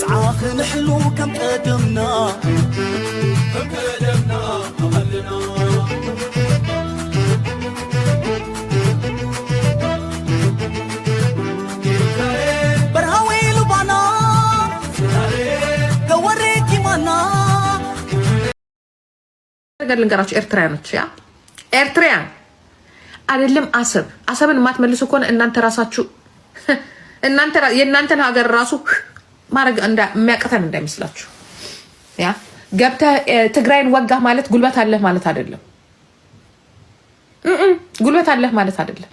صعاخ نحلو كم قدمنا أهلنا برهاوي لبانا كوريكي مانا ነገር ልንገራችሁ ኤርትራያኖች ያ ኤርትራያን አይደለም አሰብን ማትመልሱ ከሆነ እናንተ ራሳችሁ የእናንተን ሀገር ራሱ ማድረግ የሚያቀተን እንዳይመስላችሁ ያ ገብተህ ትግራይን ወጋህ ማለት ጉልበት አለህ ማለት አይደለም ጉልበት አለህ ማለት አይደለም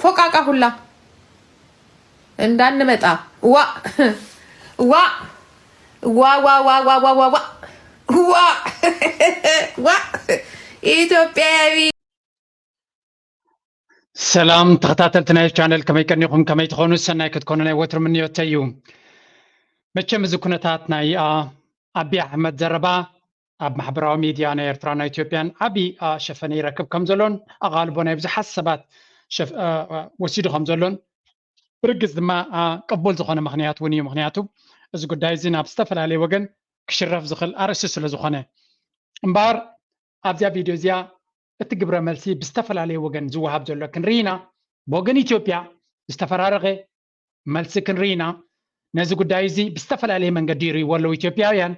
ፎቃቃ ሁላ እንዳንመጣ ዋ ዋ ዋ ዋ ዋ ዋ ዋ ዋ ዋ ኢትዮጵያዊ سلام تخطاتلت نايف channel كما يكنيكم كما يتخونوا السنة كتكونوا ناي وتر من يوتيو متشم زكونتات ناي أبي أحمد زربا أب محبراو ميديا ناي إرترانا إثيوبيان أبي شفني ركب كمزلون أغالبونا يبزح حسابات شف وسيدو خمزلون برقز ما قبول زخونة مخنيات ونيو مخنياتو إذا قد دايزين أبستفل عليه وقن كشرف زخل أرسس لزخونة مبار أبزا فيديو زيا التجبر ملسي بستفل عليه وجن زوهاب زلوا كنرينا بوجن إثيوبيا استفرارغه ملسي كنرينا نزق دايزي بستفل عليه من قديري ولو إثيوبيان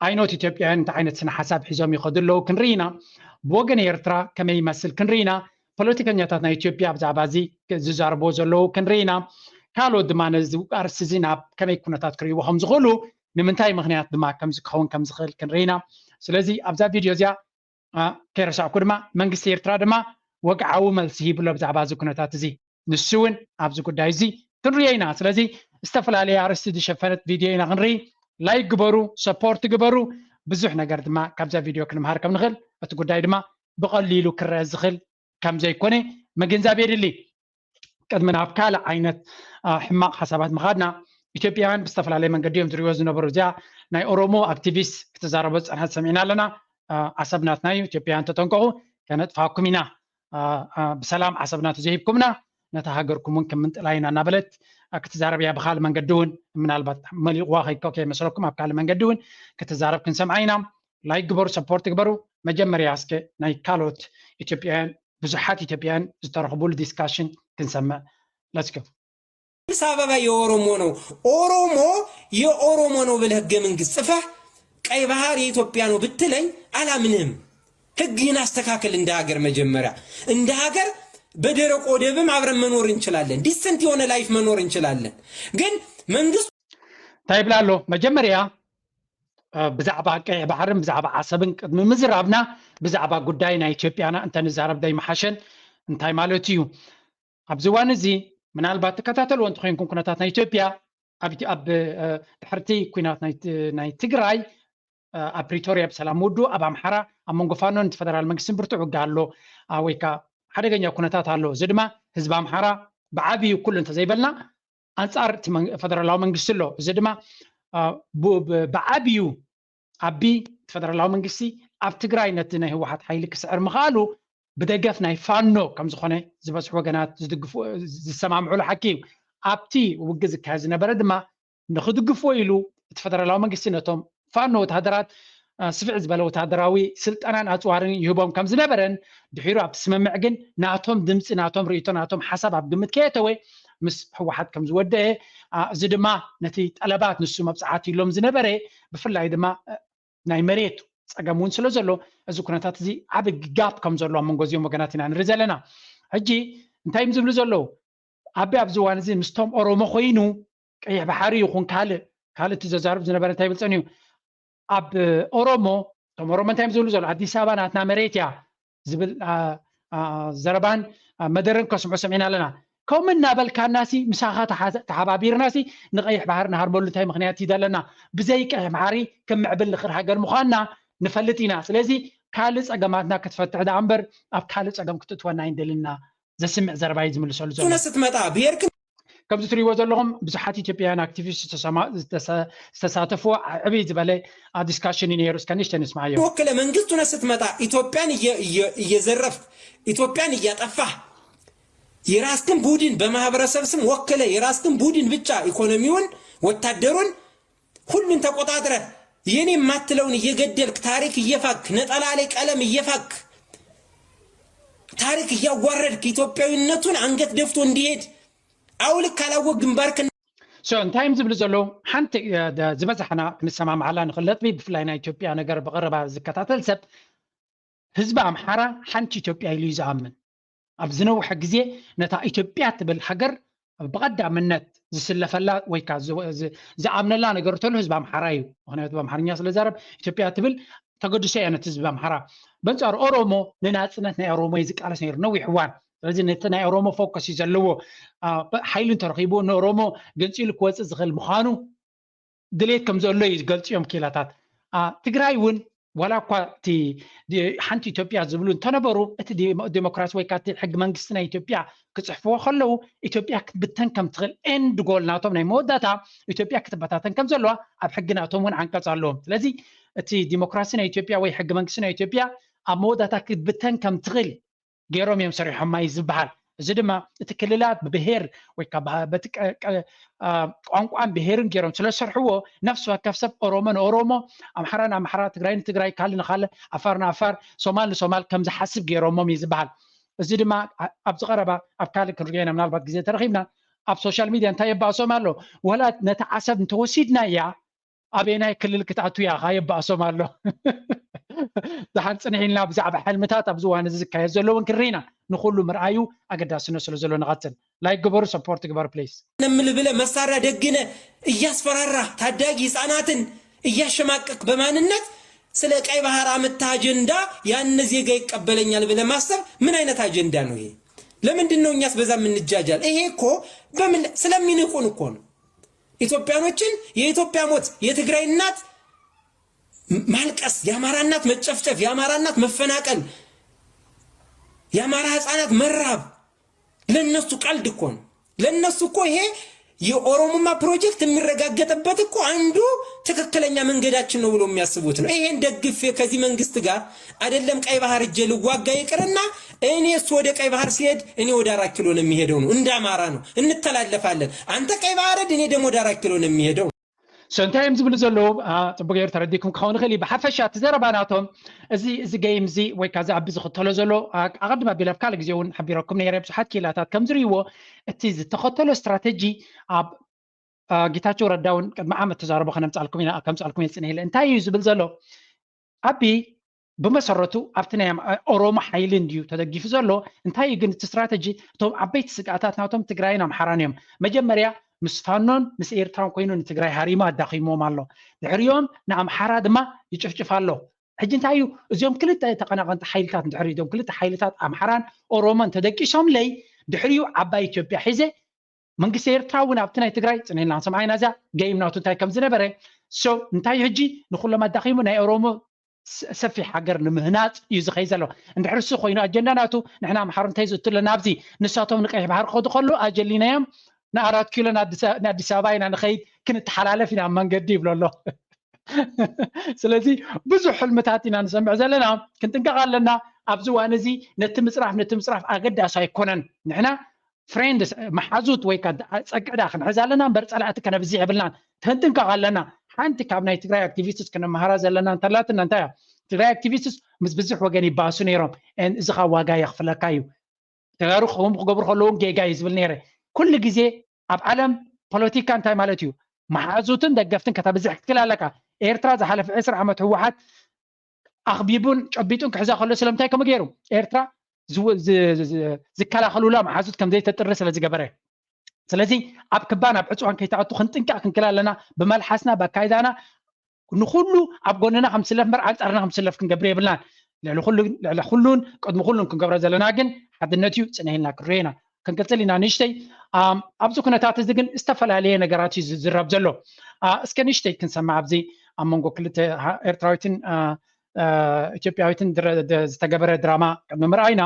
عينوت إثيوبيان تعينت سنة حساب حزام يخدر له كنرينا بوجن إيرترا كما يمثل كنرينا بوليتيكال نياتنا إثيوبيا بزعبازي ززار بوزلو كنرينا قالوا دمان زو أرسزينا كما يكون تذكري وهم زغلو نمنتاي مغنيات دما كم زخون كم زغل كنرينا سلازي أبزا فيديو زيا كيرشع كرما منجس إيرترا دما وقعوا ملسيه بلو بزعبا زكونتات زي نسون أبزو كدايزي تنريينا سلازي استفل عليه عرستي دي شفنت فيديونا غنري لايك قبرو سبورت قبرو بزوحنا قرد ما كابزا فيديو كلم هار كم نغل أتقول داي دما بقليلو كراز غل كم زي كوني مجنزا بيرلي قد من أبكال عينت حماق حسابات مخادنا إثيوبيان بستفل عليه من قديم تريوز نبرو زيا ناي أورومو أكتيفيست كتزاربز أنا سمعنا لنا عصبناتنا إثيوبيان تتنقعوا كانت فاكمينا بسلام عصبنات زيبكمنا نتهاجركم ممكن من تلاينا نبلت كتزارب يا بخال من قدون من البت ملي واخي كوكي مسلكم أبكال من قدون كتزارب كن سمعينا لايك جبرو سبورت جبرو مجمر ياسك ناي كالوت إثيوبيان بزحات إثيوبيان زترخبول ديسكاشن كنسمع let's go سبب أورومو يا بالهجة من قصفة أي بحار إثيوبيانو بتلين على منهم هجينا استكاكل اندهاجر مجمرة اندهاجر بدرق أودبم عبر منور إنشلالن ديسنتي وانا لايف منور إنشلالن جن من دس طيب لالو مجمرة بزعبا أي بحرم بزعبا عصبن مزرابنا بزعبا قداينا إثيوبيانا أنت نزارب داي محشن أنتي مالوتيو أبزوان زي من البات كتاتل وانتو خينكم كناتاتنا إثيوبيا أب تحرتي كوينات ناي تجراي بريتوريا بسلام ودو أبا محرا أمونغو فانون فدرال منقسم برتعو قالو ويكا حدقا كونتات هالو زدما حزب محرا بعابي وكل انت زيبلنا أنصار فدرال منقسلو زدما بعابيو أبي فدرال منقسي أب تقراي نتنا هو حد حيلك سعر مغالو بدقف ناي فانو كم زخوني زبس حوغانات زدقفو زسمام عولو حكيم أبتي وقزك هازنا بردما نخدقفو إلو تفدرال منقسي نتوم فانو تهدرات سفع زبالو تهدراوي سلت أنا أتوارن يهبهم كم زنبرن دحيرو عبد السماء معجن ناتهم دمس ناتهم ريتون ناتهم حسب عبد متكيتوي مس هو حد كم زوده زدما نتي طلبات نسو مبصعاتي لهم زنبره بفلاي دما ناي مريت صقمون سلازلو از كونتات زي عب جاب كم زلو منغوزيوم وغناتنا نرزلنا هجي انتاي مزبل زلو ابي ابزوان زي مستوم اورومو خوينو قيح بحري يكون كاله تزارب زنبره انتاي بلصنيو أب أورومو توم أورومو تايم زولو زول عدي سابان أتنا مريتيا زبل زربان مدرن كسمعو سمعنا لنا كومنا بل كان ناسي مساخات تحابابير ناسي نغيح بحر نهار بولو تايم مخنياتي دالنا بزيك معاري كم عبل لخر حقر مخانا نفلتينا سلازي كالس أقاماتنا كتفتح دا عمبر أب كالس أقام كتتوانا عندلنا زسمع زربايز من السؤال زولو تونست متى بيركن كم تريوا لهم بزحات إثيوبيان أكتيفيست تساتفوا عبيد بالي ديسكاشن ينيروس كانيش تنسمعيه وكل من قلت نست متى إثيوبيان يزرف إثيوبيان يطفح የራስክን ቡድን በማህበረሰብ ስም ወከለ የራስክን ቡድን ብቻ ኢኮኖሚውን ወታደሩን ሁሉን ተቆጣጥረ የኔ ማትለውን እየገደልክ ታሪክ እየፋክ ነጠላ ላይ ቀለም እየፋክ ታሪክ እያዋረድክ ኢትዮጵያዊነቱን አንገት ደፍቶ እንዲሄድ አውልክ ካላወቅ ግንባርክ እንታይ ዝብል ዘሎ ሓንቲ ዝበዛሕና ክንሰማ መዓላ ንኽለጥ ብፍላይና ኢትዮጵያ ነገር ብቐረባ ዝከታተል ሰብ ህዝቢ ኣምሓራ ሓንቲ ኢትዮጵያ ኢሉ ዝኣምን ኣብ ዝነውሐ ግዜ ነታ ኢትዮጵያ ትብል ሃገር ብቐዳምነት ዝስለፈላ ወይ ከዓ ዝኣምነላ ነገር ተሉ ህዝቢ ኣምሓራ እዩ ምክንያቱ በኣምሓርኛ ስለ ዛረብ ኢትዮጵያ ትብል ተገድሶ እያ ነቲ ህዝቢ ኣምሓራ በንጻር ኦሮሞ ንናፅነት ናይ ኦሮሞ ይዝቃለስ ነይሩ ነዊሕ እዋን ስለዚ ነቲ ናይ ኦሮሞ ፎከስ እዩ ዘለዎ ሓይሉ እንተረኺቡ ንኦሮሞ ገንፂሉ ክወፅእ ዝኽእል ምዃኑ ድሌት ከም ዘሎ እዩ ዝገልፂኦም ኪላታት ትግራይ እውን ወላ እኳ እቲ ሓንቲ ኢትዮጵያ ዝብሉ እንተነበሩ እቲ ዲሞክራሲ ወይ ከዓ እቲ ሕጊ መንግስቲ ናይ ኢትዮጵያ ክፅሕፍዎ ከለዉ ኢትዮጵያ ክትብተን ከም ትኽእል ኤንድ ጎል ናቶም ናይ መወዳእታ ኢትዮጵያ ክትበታተን ከም ዘለዋ ኣብ ሕጊ ናቶም እውን ዓንቀፅ ኣለዎም ስለዚ እቲ ዲሞክራሲ ናይ ኢትዮጵያ ወይ ሕጊ መንግስቲ ናይ ኢትዮጵያ ኣብ መወዳእታ ክትብተን ከም ትኽእል ገይሮም እዮም ሰሪሖም እዩ ዝበሃል እዚ ድማ እቲ ክልላት ብብሄር ወይ ከዓ በቲ ቋንቋን ብሄርን ገይሮም ስለ ዝሰርሕዎ ነፍሲ ወከፍ ሰብ ኦሮሞ ንኦሮሞ ኣምሓራ ንኣምሓራ ትግራይ ንትግራይ ካል ንካለ ኣፋር ንኣፋር ሶማል ንሶማል ከም ዝሓስብ ገይሮሞም እዩ ዝበሃል እዚ ድማ ኣብ ዝቐረባ ኣብ ካልእ ክንሪአና ምናልባት ግዜ ተረኺብና ኣብ ሶሻል ሚድያ እንታይ የባእሶም ኣሎ ወላ ነቲ ዓሰብ እንተወሲድና እያ ኣበየናይ ክልል ክትኣቱ እያ ካ የባእሶም ኣሎ ዝሓን ፅንዒልና ብዛዕባ ሕልምታት ኣብ ዝዋን እዚ ዝካየድ ዘሎ እውን ክሪኢና ንኩሉ ምርኣዩ ኣገዳስነት ስለ ዘሎ ንቐፅል ላይ ግበሩ ሰፖርት ግበር ፕሌስ ነምል ብለ መሳሪያ ደግነ እያስፈራራ ታዳጊ ህፃናትን እያሸማቀቅ በማንነት ስለ ቀይ ባህር አመታ አጀንዳ ያን ዜጋ ይቀበለኛል ብለ ማሰብ ምን አይነት አጀንዳ ነው ይሄ? ለምንድን ነው እኛስ በዛ ምን እንጃጃል? ይሄ እኮ በምን ስለሚንቁን እኮ ነው። ኢትዮጵያኖችን የኢትዮጵያ ሞት የትግራይ እናት ማልቀስ የአማራ እናት መጨፍጨፍ የአማራ እናት መፈናቀል የአማራ ህፃናት መራብ ለነሱ ቀልድ እኮ ነው። ለነሱ እኮ ይሄ የኦሮሞማ ፕሮጀክት የሚረጋገጥበት እኮ አንዱ ትክክለኛ መንገዳችን ነው ብሎ የሚያስቡት ነው። ይሄን ደግፌ ከዚህ መንግስት ጋር አይደለም ቀይ ባህር እጄ ልዋጋ ይቅርና እኔስ ወደ ቀይ ባህር ሲሄድ እኔ ወደ 4 ኪሎ ነው የሚሄደው ነው። እንደ አማራ ነው እንተላለፋለን። አንተ ቀይ ባህር እኔ ደግሞ ወደ 4 ኪሎ ነው የሚሄደው። ሰንታይም ዝብል ዘሎ ጽቡቅ ገይር ተረዲኩም ከሆነ خلي بحفሻ ተዘረባናቶም እዚ ጌም እዚ ወይ ካዛ ኣብ ዝኽተሎ ዘሎ ኣቀድማ ቢላፍ ካለ ግዜውን ሓቢረኩም ነይረ ብዙሓት ኪላታት ከም ዝሪዎ እቲ ዝተኸተሎ ስትራቴጂ ኣብ ጌታቸው ረዳውን ቅድሚ ዓመት ተዛረቦ ከነምጻልኩም ኢና ከምጻልኩም ይጽነይለ እንታይ እዩ ዝብል ዘሎ ኣቢ በመሰረቱ ኣብቲ ናይ ኦሮሞ ሓይል እንዲዩ ተደጊፉ ዘሎ እንታይ ግን እቲ ስትራቴጂ እቶም ዓበይቲ ስጋታት ናቶም ትግራይን ኣምሓራን እዮም መጀመርያ ምስ ፋኖን ምስ ኤርትራን ኮይኑ ንትግራይ ሃሪማ ኣዳኺሞም ኣሎ ድሕሪኦም ንኣምሓራ ድማ ይጭፍጭፍ ኣሎ ሕጂ እንታይ እዩ እዚኦም ክልተ ተቐናቐንቲ ሓይልታት ድሕሪ እዞም ክልተ ሓይልታት ኣምሓራን ኦሮሞን ተደቂሶም ለይ ድሕሪኡ ዓባይ ኢትዮጵያ ሒዘ መንግስቲ ኤርትራ እውን ኣብቲ ናይ ትግራይ ፅኒልና ሰማዕና እዛ ጌም ናቱ እንታይ ከም ዝነበረ ሶ እንታይ ሕጂ ንኩሎም ኣዳኺሙ ናይ ኦሮሞ ሰፊሕ ሃገር ንምህናፅ እዩ ዝኸይ ዘሎ እንድሕር እሱ ኮይኑ ኣጀንዳ ናቱ ንሕና ኣምሓራ እንታይ ዝእትለና ኣብዚ ንሳቶም ንቀይሕ ባህር ክኸዱ ከሎ ኣጀሊናዮም ና4 ኪሎ ንአዲስ አበባ ኢና ንኸይድ ክንተሓላለፍ ኢና መንገዲ ይብሎ ኣሎ ስለዚ ብዙሕ ሕልምታት ኢና ንሰምዕ ዘለና ክንጥንቀቕ ኣለና ኣብዚ ዋን እዚ ነቲ ምፅራፍ ኣገዳሲ ኣይኮነን ንሕና ፍሬንድ መሓዙት ወይ ከዓ ፀቅዕዳ ክንሕዝ ኣለና እምበር ፀላእቲ ከነብዚ የብልናን ክንጥንቀቕ ኣለና ሓንቲ ካብ ናይ ትግራይ ኣክቲቪስትስ ክንመሃራ ዘለና እንተላትና እንታይ ትግራይ ኣክቲቪስትስ ምስ ብዙሕ ወገን ይባሱ ነይሮም እዚ ኻ ዋጋ የኽፍለካ እዩ ተጋሩ ከምኡ ክገብሩ ከለዎም ጌጋ እዩ ዝብል ነይረ كل جزء أب عالم بوليتيكا أنت مالتيو محازوتن دقفتن كتابزح كلا لك إيرترا زحلف 10 عامات هو واحد أخبيبون شبيتون كحزا خلوا سلامتاي كم غيرو إيرترا زكلا خلوا لا محازوت كم زي تترس لزي جبره سلازي أب كبانا بعصوان كي تعطو خنتنكا كن كلا لنا بمال حسنا بكايدانا نخلو أب قلنا 5000 مرة أرنا 5000 كن جبري بلان لعلو خلون قد مخلون كن جبر زلنا جن حد النتيو سنهينا كرينا كنقتلنا نشتي ابزو كنتات زغن استفلاليه نغراتي زرب زلو اسك نشتي كنسمع ابزي امونغو كلت ايرتراويتن ኢትዮጵያዊትን ዝተገበረ ድራማ ምምርኣይና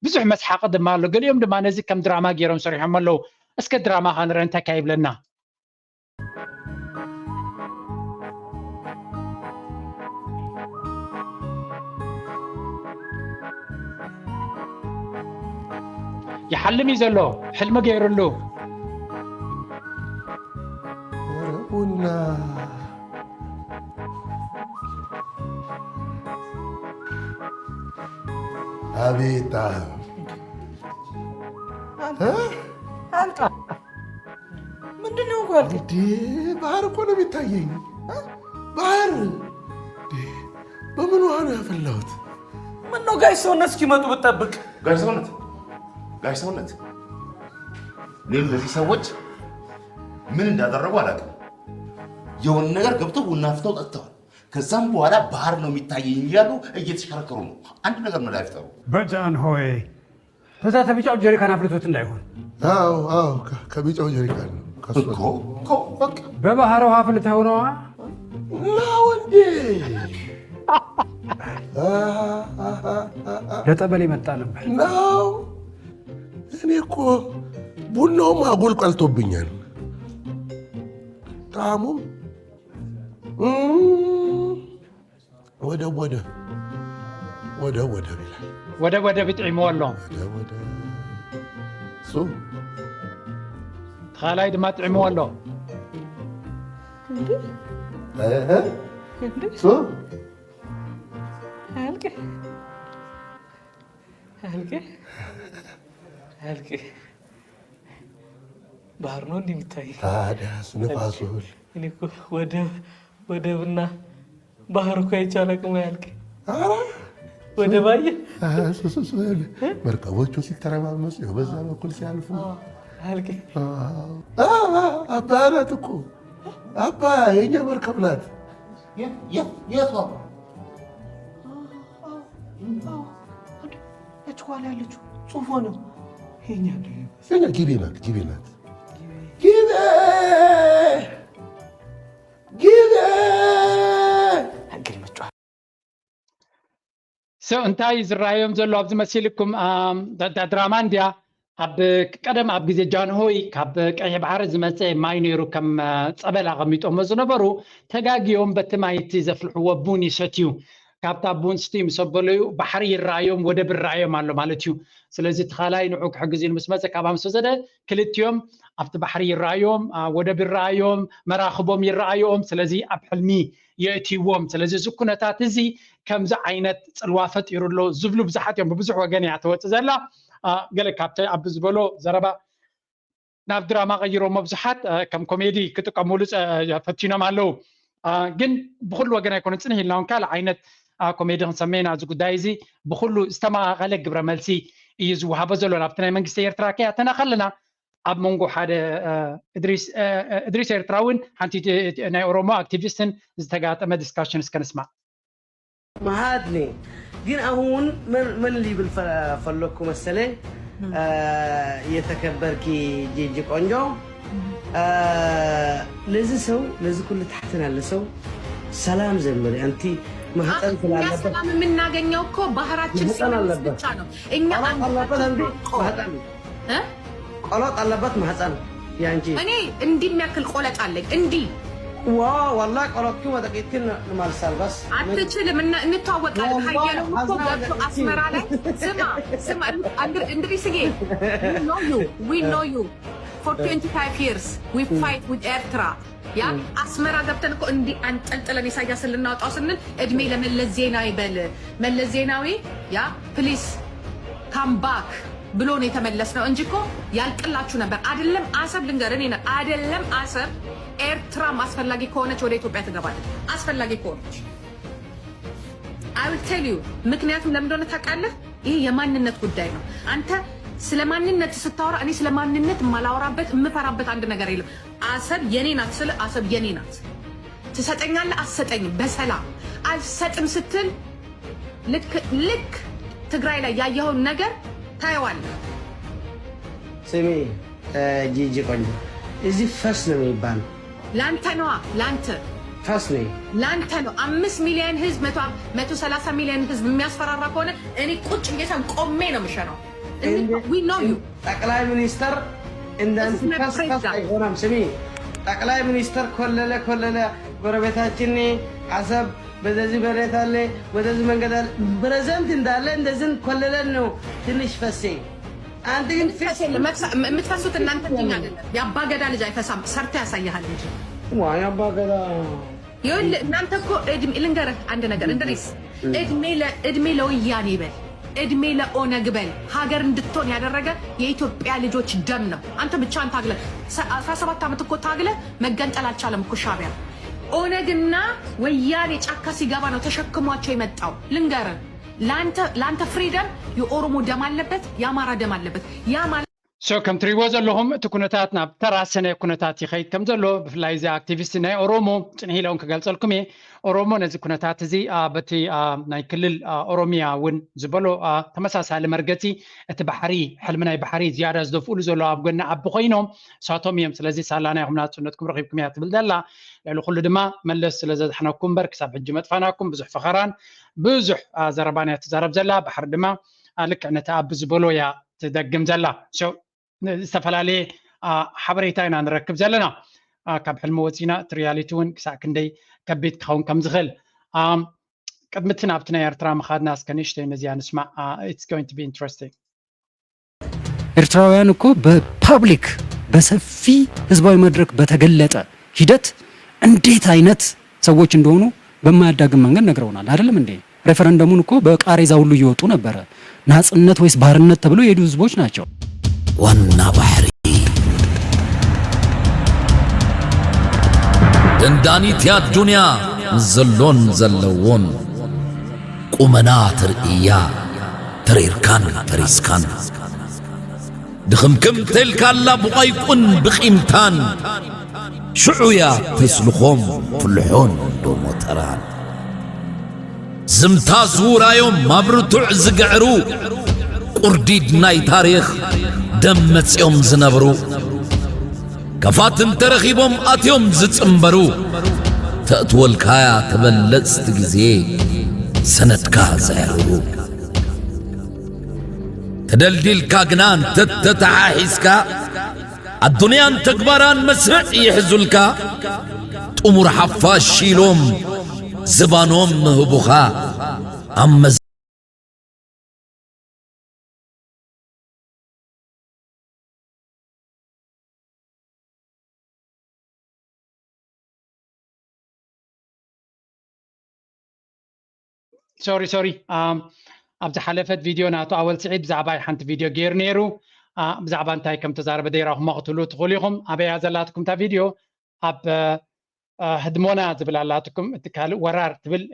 ብዙሕ መስሓቅ ድማ ኣሎ ገሊኦም ድማ ነዚ ከም ድራማ ገይሮም ሰሪሖም ኣለዉ እስከ ድራማ ኻንረ እንታይ ካይብለና يحلم يزلو حلم غيرلو ቡና አቤት አንተ ምንድነው ጓል ባህር እኮ ነው የሚታየኝ ባህር በምን ውሃ ነው ያፈላሁት ምነው ጋሽ ሰውነት እስኪመጡ ብትጠብቅ ጋሽ ሰውነት እኔም ለዚህ ሰዎች ምን እንዳደረጉ አላውቅም የሆነ ነገር ገብተው ቡና አፍተው ጠጥተዋል ከዛም በኋላ ባህር ነው የሚታየኝ እያሉ እየተሽከረከሩ ነው አንድ ነገር ነው ላይፍጠሩ በጃን ሆይ ከዛ ተቢጫው ጀሪካን አፍልቶት እንዳይሆን አዎ ከቢጫው ጀሪካን እኮ በቃ በባህር ውሃ አፍልተው ነው ወንዴ ለጠበል መጣ ነበር ነው እኔ እኮ ቡናውም አጉል ቀልቶብኛል ጣዕሙም ወደ ይላል ወደ ብጥዒሞ ኣሎ ሱ ተኻላይ ድማ ጥዒሞ ኣሎ ሱ አልቄ ባህር ነው እንደሚታይ ታዲያስ ንፋሱ እኔ እኮ ወደብና ባህር እኮ አይቻለቅም ያልቄ ወደ ባየ መርከቦቹ ሲተረማመሱ በዛ በኩል ሲያልፉ አልቄ አባይ ናት እኮ አባይ የእኛ መርከብ ናት የት እችኋላ ያለችው ጽሁፎ ነው የኛ ጊቤ ናት ጊቤ እንታይ ዝረአዮም ዘሎ ኣብዚ መሲልኩም ድራማ እንድያ ኣብ ቀደም ኣብ ግዜ ጃንሆይ ካብ ቀይሕ ባሕሪ ዝመፀ ማይ ነይሩ ከም ፀበል ኣቐሚጦሞ ዝነበሩ ተጋጊዮም በቲ ማይቲ ዘፍልሕዎ ቡን ይሰትዩ ካብታ ቡን ስትዩ ምስ በለዩ ባሕሪ ይረአዮም ወደብ ይረአዮም ኣሎ ማለት እዩ ስለዚ ተኻላይ ንዑ ክሕግዝ ኢሉ ምስ መፀ ካብ ኣምስ ወሰደ ክልቲኦም ኣብቲ ባሕሪ ይረአዮም ወደብ ይረአዮም መራኽቦም ይረአዮም ስለዚ ኣብ ሕልሚ የእትይዎም ስለዚ እዚ ኩነታት እዚ ከምዚ ዓይነት ፅልዋ ፈጢሩሎ ዝብሉ ብዙሓት እዮም ብብዙሕ ወገን እያ ተወፅእ ዘላ ገለ ካብቲ ኣብ ዝበሎ ዘረባ ናብ ድራማ ቀይሮሞ ብዙሓት ከም ኮሜዲ ክጥቀምሉ ፈቲኖም ኣለው ግን ብኩሉ ወገን ኣይኮነን ፅንሕ ኢልና እውን ካልእ ዓይነት ኮሜዲ ክንሰመይና እዚ ጉዳይ እዚ ብኩሉ ዝተመቃቐለ ግብረ መልሲ እዩ ዝወሃቦ ዘሎ ናብቲ ናይ መንግስቲ ኤርትራ ከያተና ከለና ኣብ መንጎ ሓደ እድሪስ ኤርትራውን ሓንቲ ናይ ኦሮሞ አክቲቪስትን ዝተጋጠመ ዲስካሽን እስከ ንስማዕ ማሃድኒ ግን አሁን ምን ሊብል ፈለኩ መሰለኝ የተከበርኪ ጂጂ ቆንጆ ለዚህ ሰው ለዚህ ሁሉ ታሕተና ለሰው ሰላም ዘምሪ አንቲ ማህፀን ስላለበት ሰላም የምናገኘው እኮ ባህራችን ብቻ ነው እኛ አለበት እንዴ ማህፀን ቆለጥ አለበት ማህፀን ያንቺ እኔ እንዲህ የሚያክል ቆለጥ አለኝ እንዲህ والله قلت كم دقيقتين مال سالبس አትችልም እና እንተዋወቃለን ሀያለው እኮ ገብቶ አስመራ ላይ ስማ እንድሪስጌ we know you for 25 years we fight with Ertra ያ አስመራ ገብተን እኮ እንዲህ አንጠልጥለን ኢሳያስ ልናወጣው ስንል እድሜ ለመለስ ዜናዊ በል መለስ ዜናዊ ያ ፕሊዝ ካም ባክ ብሎ ነው የተመለስነው እንጂ እኮ ያልቅላችሁ ነበር አይደለም አሰብ ልንገርህ እኔ አይደለም አሰብ ኤርትራ አስፈላጊ ከሆነች ወደ ኢትዮጵያ ትገባለች አስፈላጊ ከሆነች I will tell you ምክንያቱም ለምን እንደሆነ ታውቃለህ ይሄ የማንነት ጉዳይ ነው አንተ ስለማንነት ስታወራ እኔ ስለማንነት ማላወራበት የምፈራበት አንድ ነገር የለም አሰብ የኔ ናት ስለ አሰብ የኔ ናት ትሰጠኛለህ አትሰጠኝም በሰላም አልሰጥም ስትል ልክ ትግራይ ላይ ያየኸውን ነገር ታየዋለህ ስሚ ጂጂ ቆንጆ እዚህ ፈስ ነው የሚባለው ላንተ ነው ላንተ ፈስ ነው ላንተ ነው 5 ሚሊዮን ህዝብ 130 ሚሊዮን ህዝብ የሚያስፈራራ ከሆነ እኔ ቁጭ እየተን ቆሜ ነው የምሸነው we know you ጠቅላይ ሚኒስተር እንዳንተ ፈስ አይሆንም ስሚ ጠቅላይ ሚኒስተር ኮለለ ጎረቤታችን አሰብ በዚህ በሬት አለ ወደዚህ መንገድ አለ ፕሬዝዳንት እንዳለ እንደዚህ ኮለለን ነው ትንሽ ፈሴ አንተ ግን የምትፈሱት እናንተ እንጂ አይደለም። የአባ ገዳ ልጅ አይፈሳም፣ ሰርቶ ያሳይሃል እንጂ። ዋይ አባ ገዳ ይኸውልህ እናንተ እኮ ልንገርህ አንድ ነገር እንድሪስ፣ እድሜ ለወያኔ በል፣ እድሜ ለኦነግ በል። ሀገር እንድትሆን ያደረገ የኢትዮጵያ ልጆች ደም ነው። አንተ ብቻህን ታግለህ 17 ዓመት እኮ ታግለህ መገንጠል አልቻለም እኮ ሻዕቢያ። ኦነግና ወያኔ ጫካ ሲገባ ነው ተሸክሟቸው የመጣው። ልንገርህ ለአንተ ፍሪደም የኦሮሞ ደም አለበት፣ የአማራ ደም አለበት። ያ ማለት ከም ትሪእዎ ዘለኹም እቲ ኩነታት ናብ ተራሰነ ኩነታት ይኸይድ ከም ዘሎ ብፍላይ እዚ ኣክቲቪስት ናይ ኦሮሞ ፅንሒ ኢሎም ክገልፀልኩም እየ። ኦሮሞ ነዚ ኩነታት እዚ በቲ ናይ ክልል ኦሮሚያ እውን ዝበሎ ተመሳሳሊ መርገፂ እቲ ባሕሪ ሕልሚ ናይ ባሕሪ ዝያዳ ዝደፍኡሉ ዘሎ ኣብ ጎኒ ዓቢ ኮይኖም እሳቶም እዮም። ስለዚ ሳላናይኹም ናፅነትኩም ረኺብኩም እያ ትብል ዘላ። ልዕሊ ኩሉ ድማ መለስ ስለ ዘዝሕነኩም እምበር ክሳብ ሕጂ መጥፋናኩም ብዙሕ ፈኸራን ብዙሕ ዘረባን እያ ትዛረብ ዘላ። ባሕሪ ድማ ልክዕ ነቲ ኣብ ዝበሎ እያ ትደግም ዘላ። ዝተፈላለየ ሓበሬታ ኢና ንረክብ ዘለና ካብ ሕልሚ ወፂና እቲ ሪያሊቲ እውን ክሳዕ ክንደይ ከቢድ ክኸውን ከም ዝኽእል ቅድሚቲ ናብቲ ናይ ኤርትራ ምኻድና እስከ ንእሽተይ ነዚያ ንስማዕ። ኢትስ ጎይንግ ቱ ቢ ኢንትረስቲንግ። ኤርትራውያን እኮ በፓብሊክ በሰፊ ህዝባዊ መድረክ በተገለጠ ሂደት እንዴት አይነት ሰዎች እንደሆኑ በማያዳግም መንገድ ነግረውናል። አይደለም እንዴ? ሬፈረንደሙን እኮ በቃሬዛ ሁሉ እየወጡ ነበረ። ናጽነት ወይስ ባርነት ተብሎ የሄዱ ህዝቦች ናቸው። ዋና ባህሪ ደንዳኒት ያ ዱንያ ዘሎን ዘለዎን ቁመና ትርእያ ተሬርካን ተሪስካን ድኽምክም ተልካላ ብቋይቁን ብቂምታን ሽዑያ ተስልኾም ፍልሖን ዶሞተራን ዝምታ ዝውራዮም ማብርቱዕ ዝግዕሩ ቁርዲድ ናይ ታሪኽ ደም መጽኦም ዝነብሩ ከፋትን ተረኺቦም ኣትዮም ዝጽምበሩ ተእትወልካያ ተበለጽቲ ጊዜ ሰነድካ ዘያርሩ ተደልዲልካ ግናን ተተተሓሒዝካ ኣዱንያን ተግባራን መስርዕ ይሕዙልካ ጥሙር ሓፋሽ ኢሎም ዝባኖም ምህቡኻ ኣመዝ ሶሪ ኣብዛ ሓለፈት ቪድዮ ናቱ ኣወል ስዒድ ብዛዕባ ሓንቲ ቪድዮ ገይሩ ነይሩ። ብዛዕባ እንታይ ከም ተዛረበ ደይራኹም ክትብሉ ትኽእሉ ኢኹም። ኣበያ ዘላትኩም እታ ቪድዮ ኣብ ህድሞና ዝብል ኣላትኩም እቲ ካልእ ወራር ትብል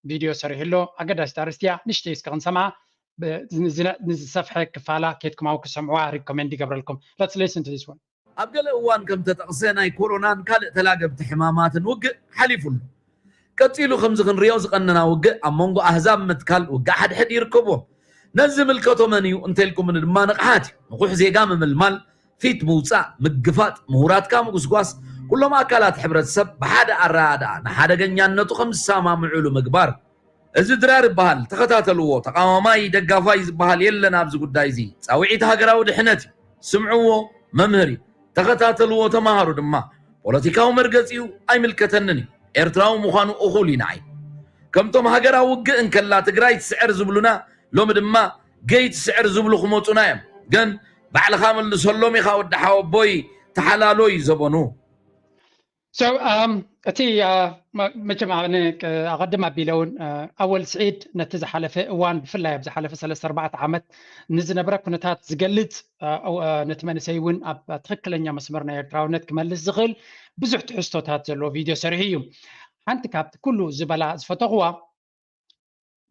ቪድዮ ሰሪሕሎ ኣገዳሲት ኣርእስቲ እያ። ንእሽተይ እስከ ክንሰምዓ ንዝሰፍሐ ክፋላ ኬትኩም ኣብኡ ክሰምዕዋ ሪኮሜንድ ይገብረልኩም። ሌትስ ሊስን ቱ ዚስ ዋን። ኣብ ገለ እዋን ከም ተጠቕሰ ናይ ኮሮናን ካልእ ተላገብቲ ሕማማትን ውግእ ሓሊፉሉ ቀፂሉ ከምዚ ክንሪኦ ዝቐንና ውግእ ኣብ መንጎ ኣህዛብ ምትካል ውግእ ሓድሕድ ይርከቦም። ነዚ ምልከቶ መን እዩ እንተኢልኩም ድማ ንቕሓት እዩ። ንቑሕ ዜጋ ምምልማል፣ ፊት ምውፃእ፣ ምግፋጥ፣ ምሁራትካ ምጉስጓስ ኩሎም ኣካላት ሕብረተሰብ ብሓደ ኣረኣድኣ ንሓደገኛነቱ ከም ዝሰማምዑሉ ምግባር። እዚ ድራር ይበሃል። ተኸታተልዎ። ተቃዋማይ ደጋፋይ ዝበሃል የለን ኣብዚ ጉዳይ እዚ። ፃውዒት ሃገራዊ ድሕነት እዩ። ስምዕዎ፣ መምህር እዩ። ተኸታተልዎ፣ ተማሃሩ ድማ። ፖለቲካዊ መርገፂ እዩ፣ ኣይምልከተንን እዩ። ኤርትራዊ ምዃኑ እኹል ይንዓይ። ከምቶም ሃገራዊ ውግእ እንከላ ትግራይ ትስዕር ዝብሉና ሎሚ ድማ ገይ ትስዕር ዝብሉ ክመፁና እዮም። ግን ባዕልኻ መልሰሎም ኢኻ ወዲ ሓወቦይ ተሓላሎይ ዘበኑ እቲ መቸም ኣቐድም ኣቢለውን ኣወል ስዒድ ነቲ ዝሓለፈ እዋን ብፍላይ ኣብ ዝሓለፈ 3-4 ዓመት ንዝነበረ ኩነታት ዝገልፅ ነቲ መንእሰይ እውን ኣብ ትክክለኛ መስመር ናይ ኤርትራውነት ክመልስ ዝኽእል ብዙሕ ትሕዝቶታት ዘለዎ ቪድዮ ሰሪሑ እዩ። ሓንቲ ካብቲ ኩሉ ዝበላ ዝፈተኽዋ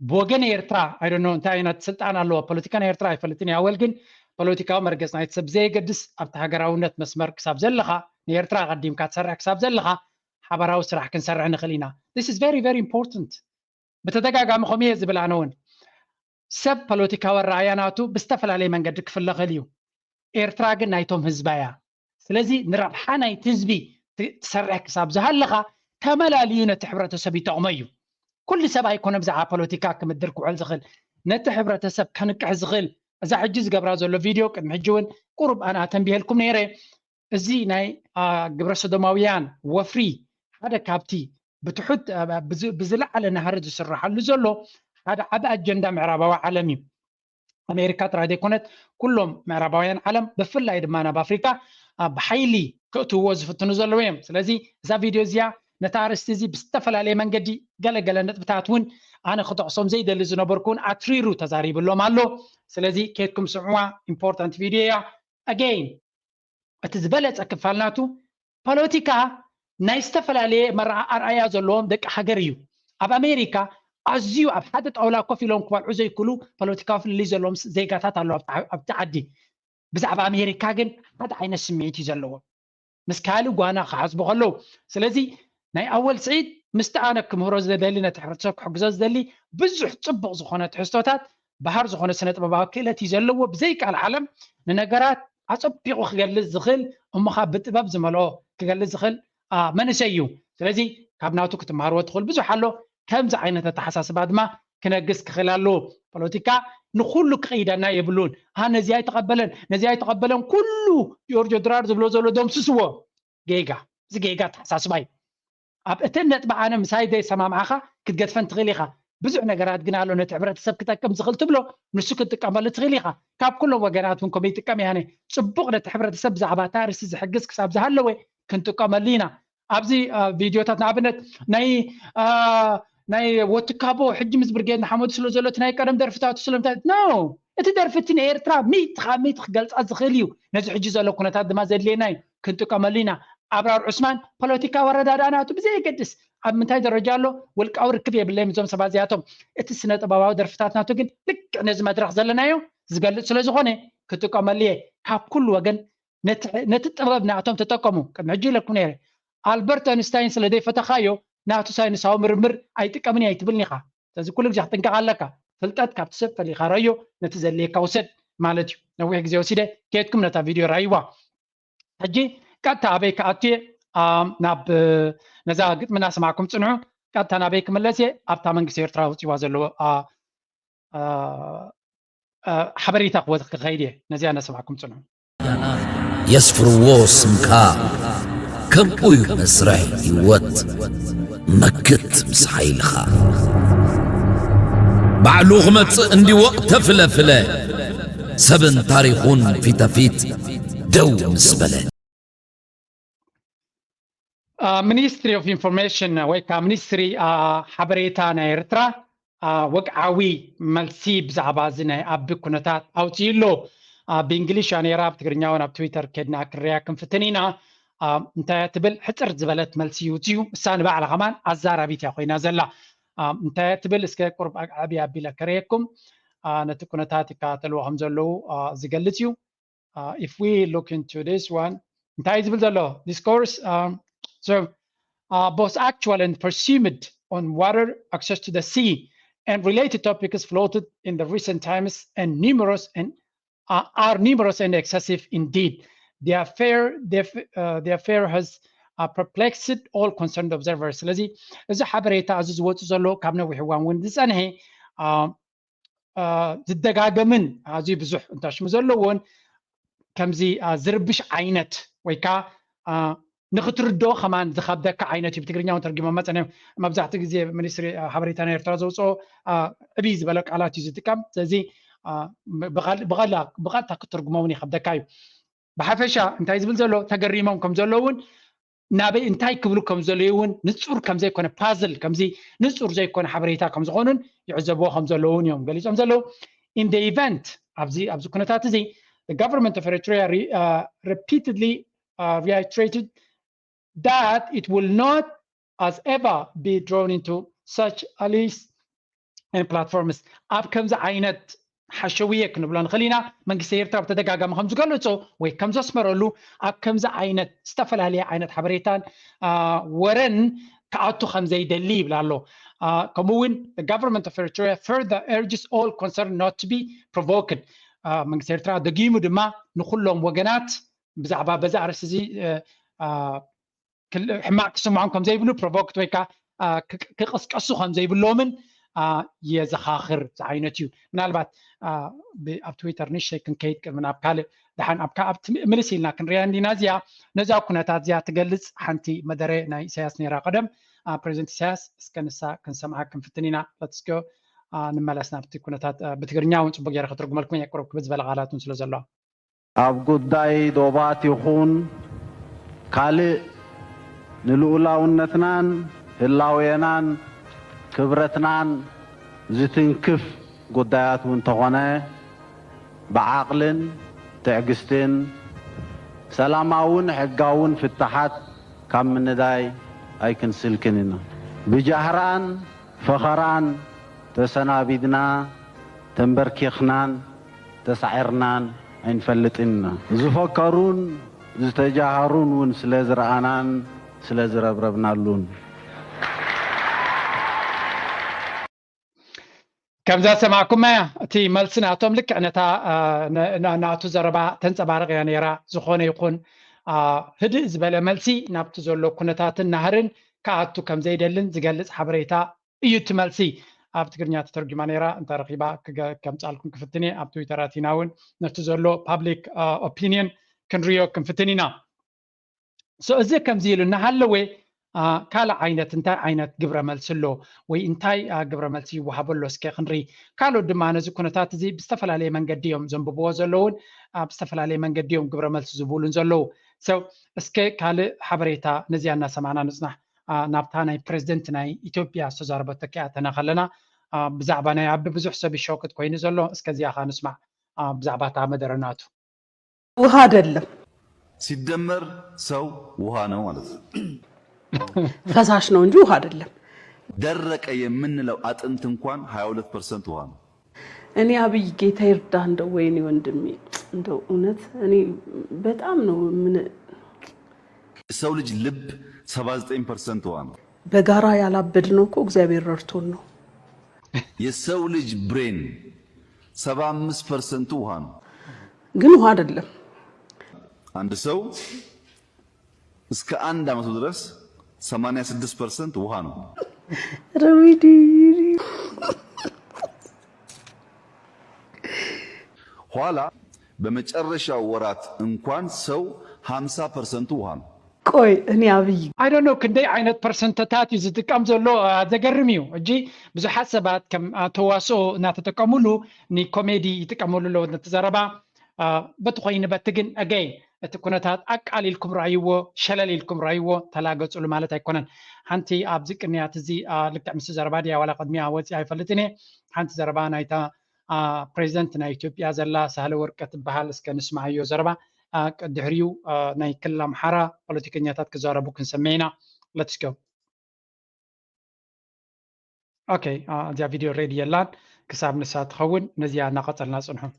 ብወገን ኤርትራ ኣይዶኖ እንታይ ዓይነት ስልጣን ኣለዎ ፖለቲካ ናይ ኤርትራ ኣይፈልጥን እየ። ኣወል ግን ፖለቲካዊ መርገፅ ናይቲ ሰብ ዘየገድስ ኣብቲ ሃገራውነት መስመር ክሳብ ዘለኻ ንኤርትራ ቀዲምካ ትሰርሕ ክሳብ ዘለኻ ሓበራዊ ስራሕ ክንሰርሕ ንኽእል ኢና። this is very very important። ብተደጋጋሚ ከምኡ እየ ዝብል ኣነ እውን ሰብ ፖለቲካዊ ኣረኣእያናቱ ብዝተፈላለየ መንገዲ ክፍለ ይኽእል እዩ። ኤርትራ ግን ናይቶም ህዝባ እያ። ስለዚ ንረብሓ ናይቲ ህዝቢ ትሰርሕ ክሳብ ዝሃለኻ ተመላልዩ ነቲ ሕብረተሰብ ይጠቕሞ እዩ። ኩሉ ሰብ ኣይኮነ ብዛዕባ ፖለቲካ ክምድር ክውዕል ዝኽእል ነቲ ሕብረተሰብ ከንቅሕ ዝኽእል እዛ ሕጂ ዝገብራ ዘሎ ቪድዮ ቅድሚ ሕጂ እውን ቁሩብ ኣነ ተንቢሄልኩም ነይረ። እዚ ናይ ግብረ ሰዶማውያን ወፍሪ ሓደ ካብቲ ብትሑት ብዝለዓለ ናህሪ ዝስራሓሉ ዘሎ ሓደ ዓቢ ኣጀንዳ ምዕራባዊ ዓለም እዩ። أمريكا ترى كونت كلهم معربويان عالم بفلا يدمانا بأفريقيا بحيلي كأتو وظف التنزلويم سلازي إذا فيديو زيا نتعرست زي بستفل عليه من جدي قال نتبتعتون أنا خطأ صوم زي ده اللي زنبركون أتريرو تزاريب اللو مالو سلازي كيتكم سمعوا important video again أتزبلت أكفالناتو بوليتيكا نايستفل عليه مرة أرأيا زلوم دك حجريو أب أمريكا أزيو أب حدث أولا كوفي لهم كبار عزي كلو بوليتيكا في اللي زلوم زي قاتات الله أبتعدي بس أب أمريكا جن هذا عين السميتي زلوم مسكالو قانا خاص بغلو سلازي ناي أول سعيد مستعانك مهروز دالي نتحرتشوك حقزاز دالي بزح تطبق زخونة حستوتات بحر زخونة سنة بباكلة تزلو بزيك على العالم لنقرات أصبقوا خلال الزخل هم خابت باب زملو خلال الزخل ما نسيو سلازي كابناتو كتمهار وادخل بزح حلو كم زعينة تحساس بعد ما كنقص خلالو بوليتيكا نخلو قيدنا يبلون ها نزياي تقبلن كله يورجو درار زبلو زلو دوم سسوا جيجا زي جيجا تحساس باي أب أتنت بعنا مسايدة سما معها كتقد فن تغليها بزع نجارات قنالو نتعبرت سب كتكم زغل تبلو نسوك تكمل تغليها كاب كله وجنات منكم بيتكم يعني صبغنا تعبرت سب زعباتار سز حجز كسب زهلوي كنتو كملينا أبزي فيديو تتنابنت ناي وتكابو حج مزبرجين محمد سلو زلو تناي كرم درفتات سلمتات نو اتدرفتين ايرترا ميت خقلص ازخليو نزي حج زلو كنتات ما زدليناي كنتو كملينا أبرار عثمان بوليتيكا ورداداناتو بزي قدس أب منتاي درجالو والقاو ركب يبلي مزوم سبازياتهم اتسنه طباباو درفتاتناتو ግን ልክ ነዚ መድረኽ ዘለናዮ ዝገልጽ ስለ ዝኾነ ክትጥቀመልየ ካብ ኩሉ ወገን ነቲ ጥበብ ናቶም ተጠቀሙ ከም ሕጂ ለኩም ነይረ ኣልበርት አንስታይን ስለ ዘይፈተኻዮ ናቱ ሳይንሳዊ ምርምር ኣይጥቀምን ኣይትብልኒ ኢኻ ስለዚ ኩሉ ግዜ ክትጥንቀቕ ኣለካ ፍልጠት ካብቲ ሰብ ፈሊኻ ረዮ ነቲ ዘድልየካ ውሰድ ማለት እዩ ነዊሕ ግዜ ወሲደ ከየትኩም ነታ ቪድዮ ራይዋ ሕጂ ቀጥታ ኣበይ ከኣትየ ናብ ነዛ ግጥምና ስማዕኩም ፅንዑ ቀጥታ ናበይ ክመለስ እየ ኣብታ መንግስቲ ኤርትራ ውፅዋ ዘለዎ ሓበሬታ ክኸይድ እየ ነዚኣ ነስማዕኩም ፅንዑ የስፍርዎ ስምካ ከምኡ እዩ መስርሕ ህይወት መክት ምስ ሓይልኻ ባዕሉ ክመፅእ እንዲወቕ ተፍለፍለ ሰብን ታሪኹን ፊተፊት ደው ምስ በለ Ministry of Information ወይ ከዓ ሚኒስትሪ ሓበሬታ ናይ ኤርትራ ወቅዓዊ መልሲ ብዛዕባ እዚ ናይ ኣብ ኩነታት ኣውፅኢሎ ብእንግሊሽ ነይራ ብትግርኛ እውን ኣብ ትዊተር ከድና ክርያ ክንፍትን ኢና እንታይ ትብል ሕፅር ዝበለት መልሲ ይውፅዩ እሳ ንባዕላ ኸማን ኣዛራቢት እያ ኮይና ዘላ እንታይ ትብል እስከ ቁርብ ዓብይ ኣቢለ ከርየኩም ነቲ ኩነታት ይከታተልዎ ከም ዘለዉ ዝገልፅ እዩ if we look into this one እንታይ ዝብል ዘሎ discourse So, both actual and presumed on water, access to the sea, and related topics floated in the recent times and are numerous and excessive indeed. The affair has perplexed all concerned observers. ስለዚ እዚ ሓበሬታ እዚ ዝወፅእ ዘሎ ካብ ነዊሕ እዋን እውን ዝፀንሐ ዝደጋገምን ኣዝዩ ብዙሕ እንታሽሙ ዘለዎን ከምዚ ዝርብሽ ዓይነት ወይ ከዓ ንኽትርድኦ ኸማን ዝኸብደካ ዓይነት እዩ ብትግርኛ እውን ተርጊሞ መፀነ መብዛሕትኡ ግዜ ሚኒስትሪ ሓበሬታ ናይ ኤርትራ ዘውፅኦ ዕብይ ዝበለ ቃላት እዩ ዝጥቀም ስለዚ ብቐጥታ ክትርጉሞ እውን ይኸብደካ እዩ ብሓፈሻ እንታይ ዝብል ዘሎ ተገሪሞም ከም ዘሎ እውን ናበይ እንታይ ክብሉ ከም ዘለዩ እውን ንፁር ከም ዘይኮነ ፓዝል ከምዚ ንፁር ዘይኮነ ሓበሬታ ከም ዝኾኑን ይዕዘብዎ ከም ዘለዉ እውን እዮም ገሊፆም ዘለዉ in the event ኣብዚ ኩነታት እዚ the government of Eritrea repeatedly reiterated that it will not as ever be drawn into such allies and platforms ኣብ ከምዚ ዓይነት ሓሸውየ ክንብሎ ንኽእል ኢና መንግስቲ ኤርትራ ብተደጋጋሚ ከም ዝገለፆ ወይ ከም ዘስመረሉ ኣብ ከምዚ ዓይነት ዝተፈላለየ ዓይነት ሓበሬታን ወረን ክኣቱ ከም ዘይደሊ ይብላ ኣሎ ከምኡ እውን the government of Eritrea further urges all concerned not to be provoked መንግስቲ ኤርትራ ደጊሙ ድማ ንኩሎም ወገናት ብዛዕባ በዛ ኣርእስቲ እዚ ሕማቅ ክስምዖም ከም ዘይብሉ ፕሮቮክት ወይ ከዓ ክቅስቀሱ ከም ዘይብሎምን የዘኻኽር ዓይነት እዩ ምናልባት ኣብ ትዊተር ንእሽተይ ክንከይድ ቅድሚ ናብ ካልእ ድሓን ኣብቲ ምልስ ኢልና ክንሪያ እንዲና እዚኣ ነዛ ኩነታት እዚኣ ትገልፅ ሓንቲ መደረ ናይ ኢሳያስ ነይራ ቀደም ፕሬዚደንት ኢሳያስ እስከ ንሳ ክንሰምዓ ክንፍትን ኢና let's go نملسنا بتي كنتات بتقرنيا ونصبق يا خطر جملكم يقرب كبز بلغالات ونسلو زلوا ኣብ ጉዳይ ዶባት ይኹን ካልእ ንልኡላውነትናን ህላዌናን ክብረትናን ዝትንክፍ ጉዳያት እውን ተኾነ ብዓቕልን ትዕግስትን ሰላማውን ሕጋውን ፍትሓት ካብ ምንዳይ ኣይክንስልክን ኢና ብጃህራን ፈኸራን ተሰናቢድና ተንበርኪኽናን ተሳዒርናን ኣይንፈልጥና ዝፈከሩን ዝተጃሃሩን እውን ስለ ዝረኣናን ስለ ዝረብረብናሉን كم ذا سمعكم ما تي ملسنا توم لك أنا تا ناتو زربا تنصبارق يعني را زخونه يكون هدي زبالة ملسي نابتو زولو كنتات النهرن كاتو كم زي دلن زجلس حبريتا يوت ملسي أبتكرني تترجماني را أنت رقيبا كم سألكم كفتني أبتو يتراتيناون ناتو زولو public opinion كنريو كم فتنينا سو إذا كم زيلو نهالوي كالا عينت انتا عينت قبر ملسلو وي انتاي قبر ملسي وحبلو سكي خنري كالو دمانا زي كونتات زي بستفل عليه من قديهم زنببو زلون بستفل عليه من قديهم قبر ملسي زبولون زلو سو اسكي كالي حبريتا نزيانا سمعنا نصنح نابتاناي بريزدنتناي إثيوبيا سوزاربت تكياتنا خلنا بزعبانا يعب بزح سبي شوكت كوين زلو اسكي زياخا نسمع بزعباتا مدرناتو وهذا اللي ሲደመር ሰው ውሃ ነው ማለት ነው ፈሳሽ ነው እንጂ ውሃ አይደለም ደረቀ የምንለው አጥንት እንኳን 22% ውሃ ነው እኔ አብይ ጌታ ይርዳ እንደው ወይኔ ወንድሜ እንደው እውነት እኔ በጣም ነው ምን ሰው ልጅ ልብ 79% ውሃ ነው በጋራ ያላበድነው እኮ እግዚአብሔር ረድቶን ነው የሰው ልጅ ብሬን 75% ውሃ ነው ግን ውሃ አይደለም አንድ ሰው እስከ 1 ዓመት ድረስ 86% ውሃ ነው ረሚዲ ኋላ በመጨረሻው ወራት እንኳን ሰው 50% ውሃ ነው ቆይ እኔ አብይ I don't know كندي عينت برسنتات يزتقام زلو زغرميو اجي ብዙሓት ሰባት ከም ተዋስኦ እናተጠቀሙሉ ኒ ኮሜዲ ይጥቀሙሉ ነተዘረባ በትኾይን በትግን again እቲ ኩነታት አቃሊልኩም ራይዎ ሸለሊልኩም ራይዎ ተላገጹሉ ማለት አይኮነን ሓንቲ ኣብ ዝቅንያት እዚ ልክዕ ምስ ዘረባ ዲያ ዋላ ቅድሚያ ወፂ አይፈልጥኒ ሓንቲ ዘረባ ናይታ ፕሬዚደንት ናይ ኢትዮጵያ ዘላ ሳህለ ወርቀት በሃል እስከ ንስማዕዮ ዘረባ ድሕሪው ናይ ክልል ኣምሓራ ፖለቲከኛታት ክዛረቡ ክንሰሜና let's go okay እዚኣ ቪድዮ ሬዲ የላን ክሳብ ንሳ ትኸውን ነዚያ እናቐፀልና ፅንሑ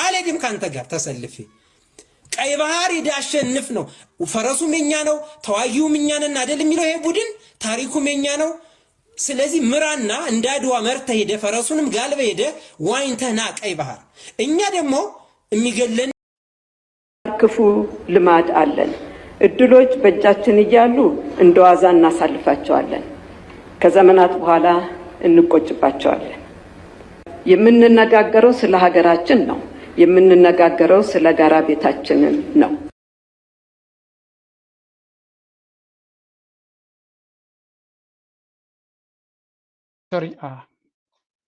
አለድም ካንተ ጋር ተሰልፊ ቀይ ባህር ይዳሸንፍ ነው ፈረሱም የኛ ነው ተዋጊውም የኛ ነን አይደል የሚለው ይሄ ቡድን ታሪኩም የኛ ነው ስለዚህ ምራና እንዳድዋ መርተ ሄደ ፈረሱንም ጋልበ ሄደ ዋይንተና ቀይ ባህር እኛ ደግሞ የሚገለን ክፉ ልማድ አለን እድሎች በእጃችን እያሉ እንደዋዛ እናሳልፋቸዋለን ከዘመናት በኋላ እንቆጭባቸዋለን የምንነጋገረው ስለ ሀገራችን ነው የምንነጋገረው ስለ ጋራ ቤታችን ነው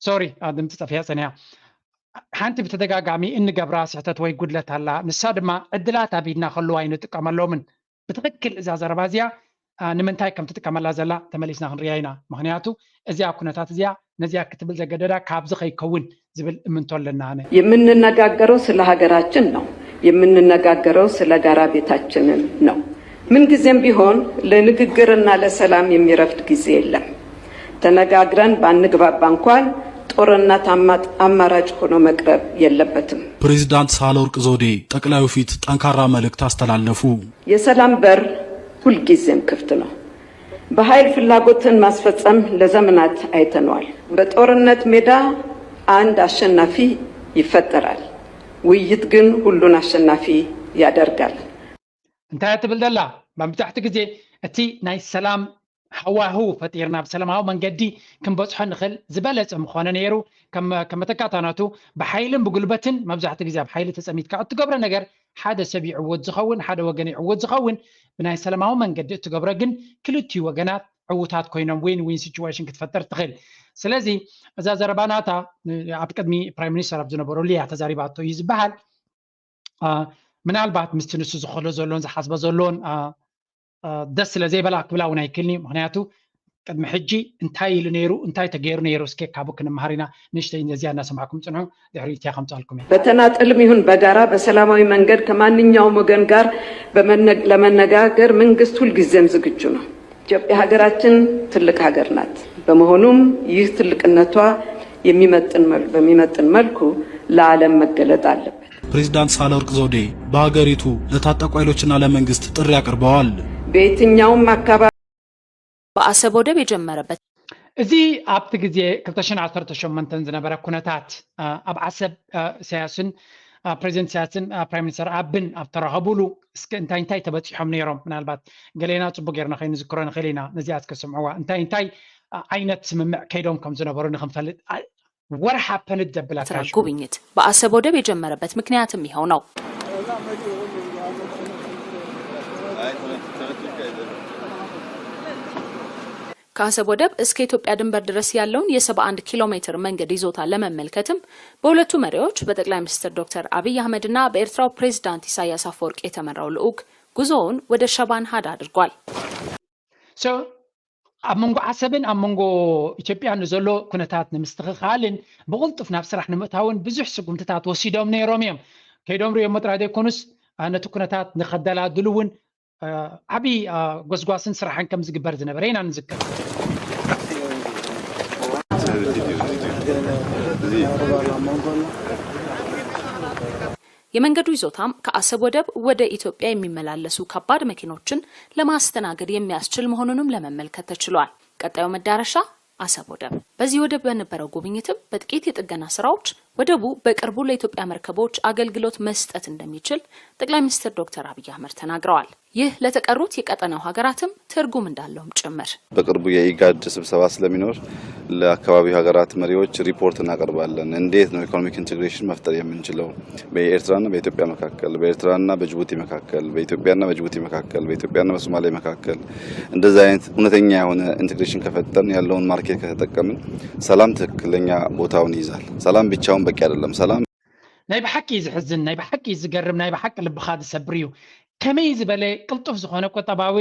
ሶሪ ድምፅ ጠፊያ ፀንያ ሓንቲ ብተደጋጋሚ እንገብራ ስሕተት ወይ ጉድለት ኣላ ንሳ ድማ ዕድላት ኣቢድና ከልዋ ይንጥቀመሎምን ብትክክል እዛ ዘረባ እዚኣ ንምንታይ ከም ትጥቀመላ ዘላ ተመሊስና ክንርያ ኢና ምክንያቱ እዚኣ ኩነታት እዚኣ ነዚያ ክትብል ዘገደዳ ካብዚ ከይከውን ዝብል እምንቶ ኣለና ኣነ የምንነጋገረው ስለ ሀገራችን ነው የምንነጋገረው ስለ ጋራ ቤታችን ነው ምንጊዜም ቢሆን ለንግግርና ለሰላም የሚረፍድ ጊዜ የለም ተነጋግረን ባንግባባ እንኳን ጦርነት አማራጭ ሆኖ መቅረብ የለበትም ፕሬዝዳንት ሳህለወርቅ ዘውዴ ጠቅላዩ ፊት ጠንካራ መልእክት አስተላለፉ የሰላም በር ሁልጊዜም ክፍት ነው በኃይል ፍላጎትን ማስፈጸም ለዘመናት አይተነዋል በጦርነት ሜዳ አንድ አሸናፊ ይፈጠራል ውይይት ግን ሁሉን አሸናፊ ያደርጋል እንታይ ትብልደላ በምታሕቲ ግዜ እቲ ናይ ሰላም حواه فتيرنا بسلامه منجدي كم بصحن نخل زبالة مخانا نيرو كم تكاتاناتو بحيلن بقلبتن ما بزحت جزء بحيل تسميت كعد تجبر نجار حدا سبي عود زخون حدا وجني عود زخون بناي سلامه منجدي تجبر جن كل تي وجنات عوتات كوينم وين سيتويشن كتفتر تخيل سلازي اذا زرباناتا اب قدمي برايم مينستر اب زنبرو لي تزاريباتو يزبحال ምናልባት ምስ ንሱ ዝኸሎ ዘሎን ዝሓስበ ዘሎን ደስ ስለዘይበላ ክብላ እውን ኣይክልኒ ምክንያቱ ቅድሚ ሕጂ እንታይ ኢሉ ነይሩ እንታይ ተገይሩ ነይሩ እስኪ ካብኡ ክንመሃር ኢና ንእሽተይ ነዚያ እናሰማዕኩም ፅንሑ ድሕሪት እያ ከምፃልኩም እየ በተናጠልም ይሁን በጋራ በሰላማዊ መንገድ ከማንኛውም ወገን ጋር ለመነጋገር መንግስት ሁልጊዜም ዝግጁ ነው። ኢትዮጵያ ሀገራችን ትልቅ ሀገር ናት። በመሆኑም ይህ ትልቅነቷ በሚመጥን መልኩ ለዓለም መገለጥ አለበት። ፕሬዝዳንት ሳህለወርቅ ዘውዴ በሀገሪቱ ለታጠቁ ኃይሎችና ለመንግስት ጥሪ አቅርበዋል። በየትኛውም አካባቢ በአሰብ ወደብ የጀመረበት እዚ ኣብቲ ግዜ 2018 ዝነበረ ኩነታት ኣብ ዓሰብ ኢሳያስን ፕሬዚደንት ኢሳያስን ፕራይም ሚኒስተር ኣብን ኣብ ተራኸቡሉ እስከ እንታይ ተበፂሖም ነይሮም ምናልባት ገሌና ፅቡቅ ጌርና ከይንዝክሮ ንኽእል ኢና ነዚኣ እስከሰምዕዋ እንታይ ዓይነት ስምምዕ ከይዶም ከም ዝነበሩ ንክንፈልጥ What happened ዘብላካሽ ጉብኝት በአሰብ ወደብ የጀመረበት ምክንያትም ይኸው ነው። ከአሰብ ወደብ እስከ ኢትዮጵያ ድንበር ድረስ ያለውን የ71 ኪሎ ሜትር መንገድ ይዞታ ለመመልከትም በሁለቱ መሪዎች በጠቅላይ ሚኒስትር ዶክተር አብይ አህመድና በኤርትራው ፕሬዝዳንት ኢሳያስ አፈወርቂ የተመራው ልዑክ ጉዞውን ወደ ሸባን ሀድ አድርጓል። ኣብ መንጎ ዓሰብን ኣብ መንጎ ኢትዮጵያን ዘሎ ኩነታት ንምስትኽኻልን ብቕልጡፍ ናብ ስራሕ ንምእታውን ብዙሕ ስጉምትታት ወሲዶም ነይሮም እዮም ከይዶም ሪኦም ጥራይ ዘይኮኑስ ነቲ ኩነታት ንኸደላድሉ እውን ዓብይ ጎስጓስን ስራሕን ከም ዝግበር ዝነበረ ኢና ንዝከር የመንገዱ ይዞታም ከአሰብ ወደብ ወደ ኢትዮጵያ የሚመላለሱ ከባድ መኪኖችን ለማስተናገድ የሚያስችል መሆኑንም ለመመልከት ተችሏል። ቀጣዩ መዳረሻ አሰብ ወደብ። በዚህ ወደብ በነበረው ጉብኝትም በጥቂት የጥገና ስራዎች ወደቡ በቅርቡ ለኢትዮጵያ መርከቦች አገልግሎት መስጠት እንደሚችል ጠቅላይ ሚኒስትር ዶክተር አብይ አህመድ ተናግረዋል። ይህ ለተቀሩት የቀጠናው ሀገራትም ትርጉም እንዳለውም ጭምር በቅርቡ የኢጋድ ስብሰባ ስለሚኖር ለአካባቢው ሀገራት መሪዎች ሪፖርት እናቀርባለን። እንዴት ነው ኢኮኖሚክ ኢንቴግሬሽን መፍጠር የምንችለው በኤርትራና በኢትዮጵያ መካከል፣ በኤርትራና በጅቡቲ መካከል፣ በኢትዮጵያና በጅቡቲ መካከል፣ በኢትዮጵያና በሶማሊያ መካከል እንደዛ አይነት እውነተኛ የሆነ ኢንቴግሬሽን ከፈጠርን ያለውን ማርኬት ከተጠቀምን ሰላም ትክክለኛ ቦታውን ይይዛል። ሰላም ብቻውን በቂ አይደለም። ሰላም ናይ ብሓቂ ዝሕዝን ናይ ብሓቂ ዝገርም ናይ ብሓቂ ልብኻ ዝሰብር እዩ ከመይ ዝበለ ቅልጡፍ ዝኾነ ቆጠባዊ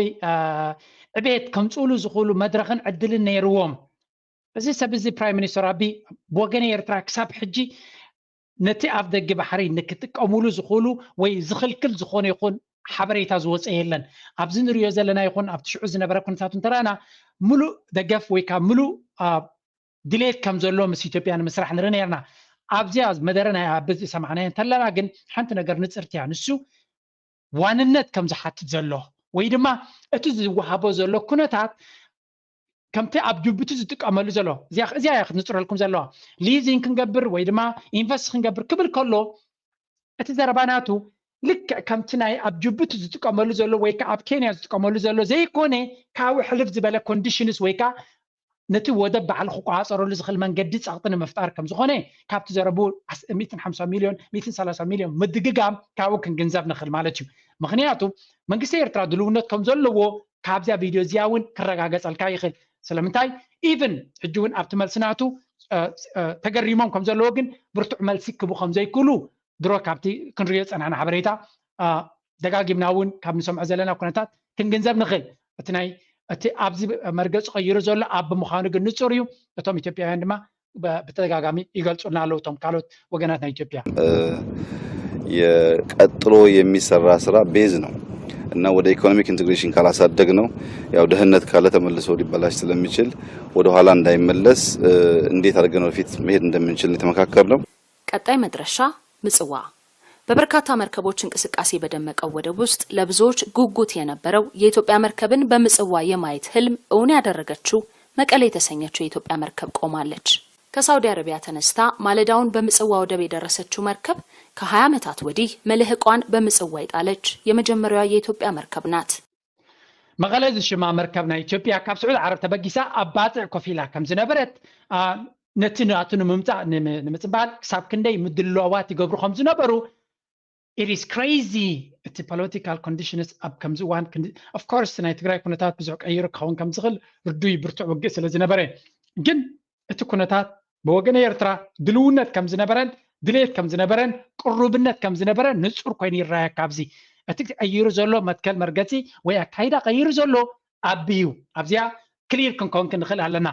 ዕቤት ከምፅሉ ዝኽእሉ መድረኽን ዕድልን ነይርዎም እዚ ሰብ እዚ ፕራይም ሚኒስተር አብይ ብወገነ ኤርትራ ክሳብ ሕጂ ነቲ ኣብ ደገ ባሕሪ ንክጥቀሙሉ ዝኽእሉ ወይ ዝኽልክል ዝኾነ ይኹን ሓበሬታ ዝወፀ የለን ኣብዚ ንሪኦ ዘለና ይኹን ኣብቲ ሽዑ ዝነበረ ኩነታት እንተረኣና ሙሉእ ደገፍ ወይ ከዓ ሙሉእ ድሌት ከም ዘሎ ምስ ኢትዮጵያ ንምስራሕ ንርኢ ነርና ኣብዚያ መደረ ናይ ኣብዝ ሰማዕናዮ እንተለና ግን ሓንቲ ነገር ንፅርቲ እያ ንሱ ዋንነት ከም ዝሓትት ዘሎ ወይ ድማ እቲ ዝወሃቦ ዘሎ ኩነታት ከምቲ ኣብ ጅቡቲ ዝጥቀመሉ ዘሎ እዚያ ክትንፅረልኩም ዘለዋ ሊዚንግ ክንገብር ወይ ድማ ኢንቨስት ክንገብር ክብል ከሎ እቲ ዘረባናቱ ልክዕ ከምቲ ናይ ኣብ ጅቡቲ ዝጥቀመሉ ዘሎ ወይ ከዓ ኣብ ኬንያ ዝጥቀመሉ ዘሎ ዘይኮነ ካብኡ ሕልፍ ዝበለ ኮንዲሽንስ ወይ ከዓ ነቲ ወደብ በዓል ክቋፀረሉ ዝኽእል መንገዲ ፀቕጢ ንምፍጣር ከም ዝኾነ ካብቲ ዘረቡ 150 ሚልዮን 130 ሚልዮን ምድግጋም ካብኡ ክንግንዘብ ንኽእል ማለት እዩ ምክንያቱ መንግስቲ ኤርትራ ድልውነት ከም ዘለዎ ካብዚያ ቪድዮ እዚያ እውን ክረጋገፀልካ ይኽእል ስለምንታይ ኢቭን ሕጂ እውን ኣብቲ መልስናቱ ተገሪሞም ከም ዘለዎ ግን ብርቱዕ መልሲ ክቡ ከም ዘይክእሉ ድሮ ካብቲ ክንሪኦ ፀናሕና ሓበሬታ ደጋጊምና እውን ካብ ንሰምዖ ዘለና ኩነታት ክንግንዘብ ንኽእል እቲ ናይ እቲ ኣብዚ መርገፂ ቀይሩ ዘሎ ኣብ ምዃኑ ግን ንፁር እዩ እቶም ኢትዮጵያውያን ድማ በተደጋጋሚ ይገልጹልና ኣለው እቶም ካልኦት ወገናት ናይ ኢትዮጵያ የቀጥሎ የሚሰራ ስራ ቤዝ ነው እና ወደ ኢኮኖሚክ ኢንቴግሬሽን ካላሳደግ ነው ያው ደህንነት ካለ ተመልሶ ሊበላሽ ስለሚችል ወደ ኋላ እንዳይመለስ እንዴት አድርገን ወደፊት መሄድ እንደምንችል የተመካከርነው። ቀጣይ መድረሻ ምጽዋ። በበርካታ መርከቦች እንቅስቃሴ በደመቀው ወደብ ውስጥ ለብዙዎች ጉጉት የነበረው የኢትዮጵያ መርከብን በምጽዋ የማየት ህልም እውን ያደረገችው መቀሌ የተሰኘችው የኢትዮጵያ መርከብ ቆማለች። ከሳውዲ አረቢያ ተነስታ ማለዳውን በምጽዋ ወደብ የደረሰችው መርከብ ከ20 ዓመታት ወዲህ መልህቋን በምጽዋ የጣለች የመጀመሪያዋ የኢትዮጵያ መርከብ ናት። መቀለ ዝሽማ መርከብ ናይ ኢትዮጵያ ካብ ስዑድ ዓረብ ተበጊሳ አባጥዕ ኮፊላ ከም ዝነበረት ነቲ ንምምፃእ ንምፅባል ክሳብ ክንደይ ምድልዋዋት ይገብሩ ከም ዝነበሩ it is crazy እቲ ፖለቲካል ኮንዲሽንስ ኣብ ከምዚ እዋን ኦፍ ኮርስ ናይ ትግራይ ኩነታት ብዙሕ ቀይሩ ክኸውን ከም ዝኽእል ርዱይ ብርቱዕ ውግእ ስለ ዝነበረ ግን እቲ ኩነታት ብወገን ኤርትራ ድልውነት ከም ዝነበረን ድሌት ከም ዝነበረን ቅሩብነት ከም ዝነበረን ንጹር ኮይኑ ይረኣየካ ኣብዚ እቲ ቀይሩ ዘሎ መትከል መርገፂ ወይ ኣካይዳ ቀይሩ ዘሎ ኣቢዩ ኣብዚያ ክሊር ክንከውን ክንኽእል ኣለና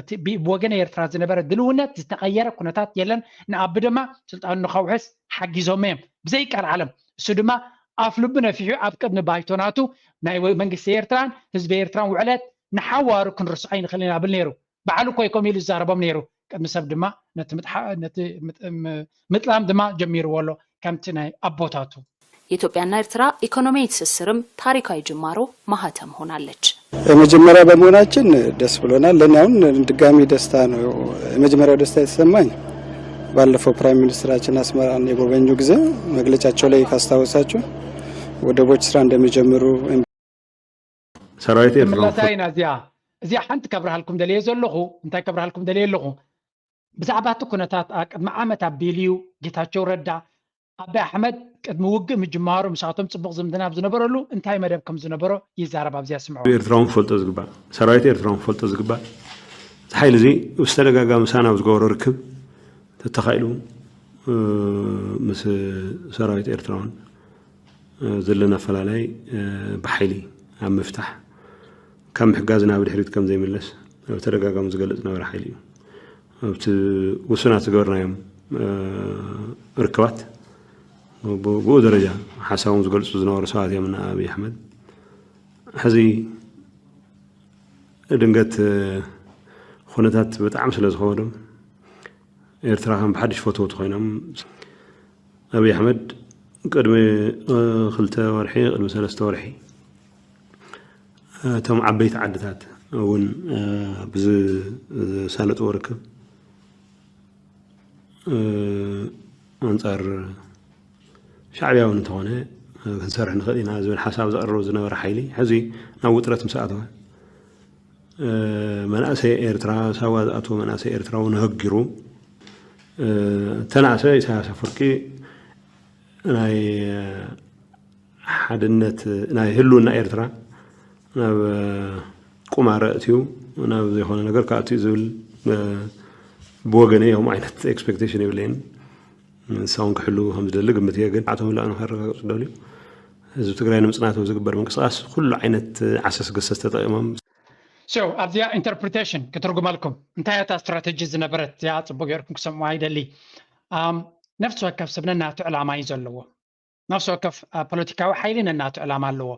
እቲ ብወገን ኤርትራ ዝነበረ ድልውነት ዝተቀየረ ኩነታት የለን ንኣቢ ድማ ስልጣኑ ንኸውሕስ ሓጊዞም እዮም ብዘይ ቃል ዓለም እሱ ድማ ኣፍ ልቡ ነፊሑ ኣብ ቅድሚ ባይቶናቱ ናይ መንግስቲ ኤርትራን ህዝቢ ኤርትራን ውዕለት ንሓዋሩ ክንርስዖ ኣይንኽእልን ኣብል ነይሩ ባዕሉ ኮይኮም ኢሉ ዝዛረቦም ነይሩ ቅድሚ ሰብ ድማ ነቲ ምጥላም ድማ ጀሚርዎ ኣሎ ከምቲ ናይ ኣቦታቱ የኢትዮጵያና ኤርትራ ኢኮኖሚያዊ ትስስርም ታሪካዊ ጅማሮ ማህተም ሆናለች። የመጀመሪያ በመሆናችን ደስ ብሎናል። ለኔ አሁን ድጋሚ ደስታ ነው። የመጀመሪያው ደስታ የተሰማኝ ባለፈው ፕራይም ሚኒስትራችን አስመራን የጎበኙ ጊዜ መግለጫቸው ላይ ካስታወሳችሁ ወደቦች ስራ እንደሚጀምሩ ሰራዊት ኤርትራ እዚኣ ሓንቲ ከብርሃልኩም ደልየ ዘለኹ እንታይ ከብርሃልኩም ደልየ ኣለኹ ብዛዕባ እቲ ኩነታት ቅድሚ ዓመት ኣቢልዩ ጌታቸው ረዳ ኣባይ ኣሕመድ ቅድሚ ውግእ ምጅማሩ ምሳቶም ፅቡቅ ዝምድና ዝነበረሉ እንታይ መደብ ከም ዝነበሮ ይዛረብ ኣብዚያ ስምዑ ኤርትራውን ፈልጦ ዝግባእ ሰራዊት ኤርትራውን ፈልጦ ዝግባእ ሓይሊ እዚ ብዝተደጋጋሚ ምሳና ዝገበሮ ርክብ ተተኻኢሉ ምስ ሰራዊት ኤርትራውን ዘለና ፈላላይ ብሓይሊ ኣብ ምፍታሕ ከም ሕጋዝ ናብ ድሕሪት ከም ዘይምለስ ተደጋጋሚ ዝገልጽ ነበረ ሓይሊ እዩ ኣብቲ ውሱናት ዝገበርናዮም ርክባት ብኡ ደረጃ ሓሳቦም ዝገልጹ ዝነበሩ ሰባት እዮም እና ኣብይ ኣሕመድ ሕዚ ድንገት ኩነታት ብጣዕሚ ስለ ዝኸበዶም ኤርትራ ከም ብሓድሽ ፈትወቱ ኮይኖም ኣብይ ኣሕመድ ቅድሚ 2 ወርሒ ቅድሚ 3 ወርሒ እቶም ዓበይቲ ዓድታት እውን ብዝሳለጥዎ ርክብ ኣንጻር ሻዕብያዊ እንተኾነ ክንሰርሕ ንኽእል ኢና ዝብል ሓሳብ ዘቕርቡ ዝነበረ ሓይሊ ሕዚ ናብ ውጥረት ምስ ኣተወ መናእሰይ ኤርትራ ሳዋ ዝኣተወ መናእሰይ ኤርትራ እውን ህጊሩ ተናእሰ ኢሳያስ ኣፈወርቂ ናይ ሓድነት ናይ ህልውና ኤርትራ ናብ ቁማር ኣእትዩ ናብ ዘይኮነ ነገር ካእትዩ ዝብል ብወገነይ ዮም ዓይነት ኤክስፔክቴሽን የብለይን ንሳውን ክሕሉ ከም ዝደሊ ግምት እየ ግን ኣቶም ላ ንኸረጋግፁ ደልዩ ህዝቢ ትግራይ ንምፅናት ዝግበር ምንቅስቃስ ኩሉ ዓይነት ዓሰስ ገሰስ ተጠቂሞም ኣብዚያ ኢንተርፕሪቴሽን ክትርጉመልኩም እንታይ እታ ስትራቴጂ ዝነበረት እዚኣ ፅቡቅ ጌርኩም ክሰምዑ ኣይደሊ ነፍሲ ወከፍ ሰብ ነናቱ ዕላማ እዩ ዘለዎ ነፍሲ ወከፍ ፖለቲካዊ ሓይሊ ነናቱ ዕላማ ኣለዎ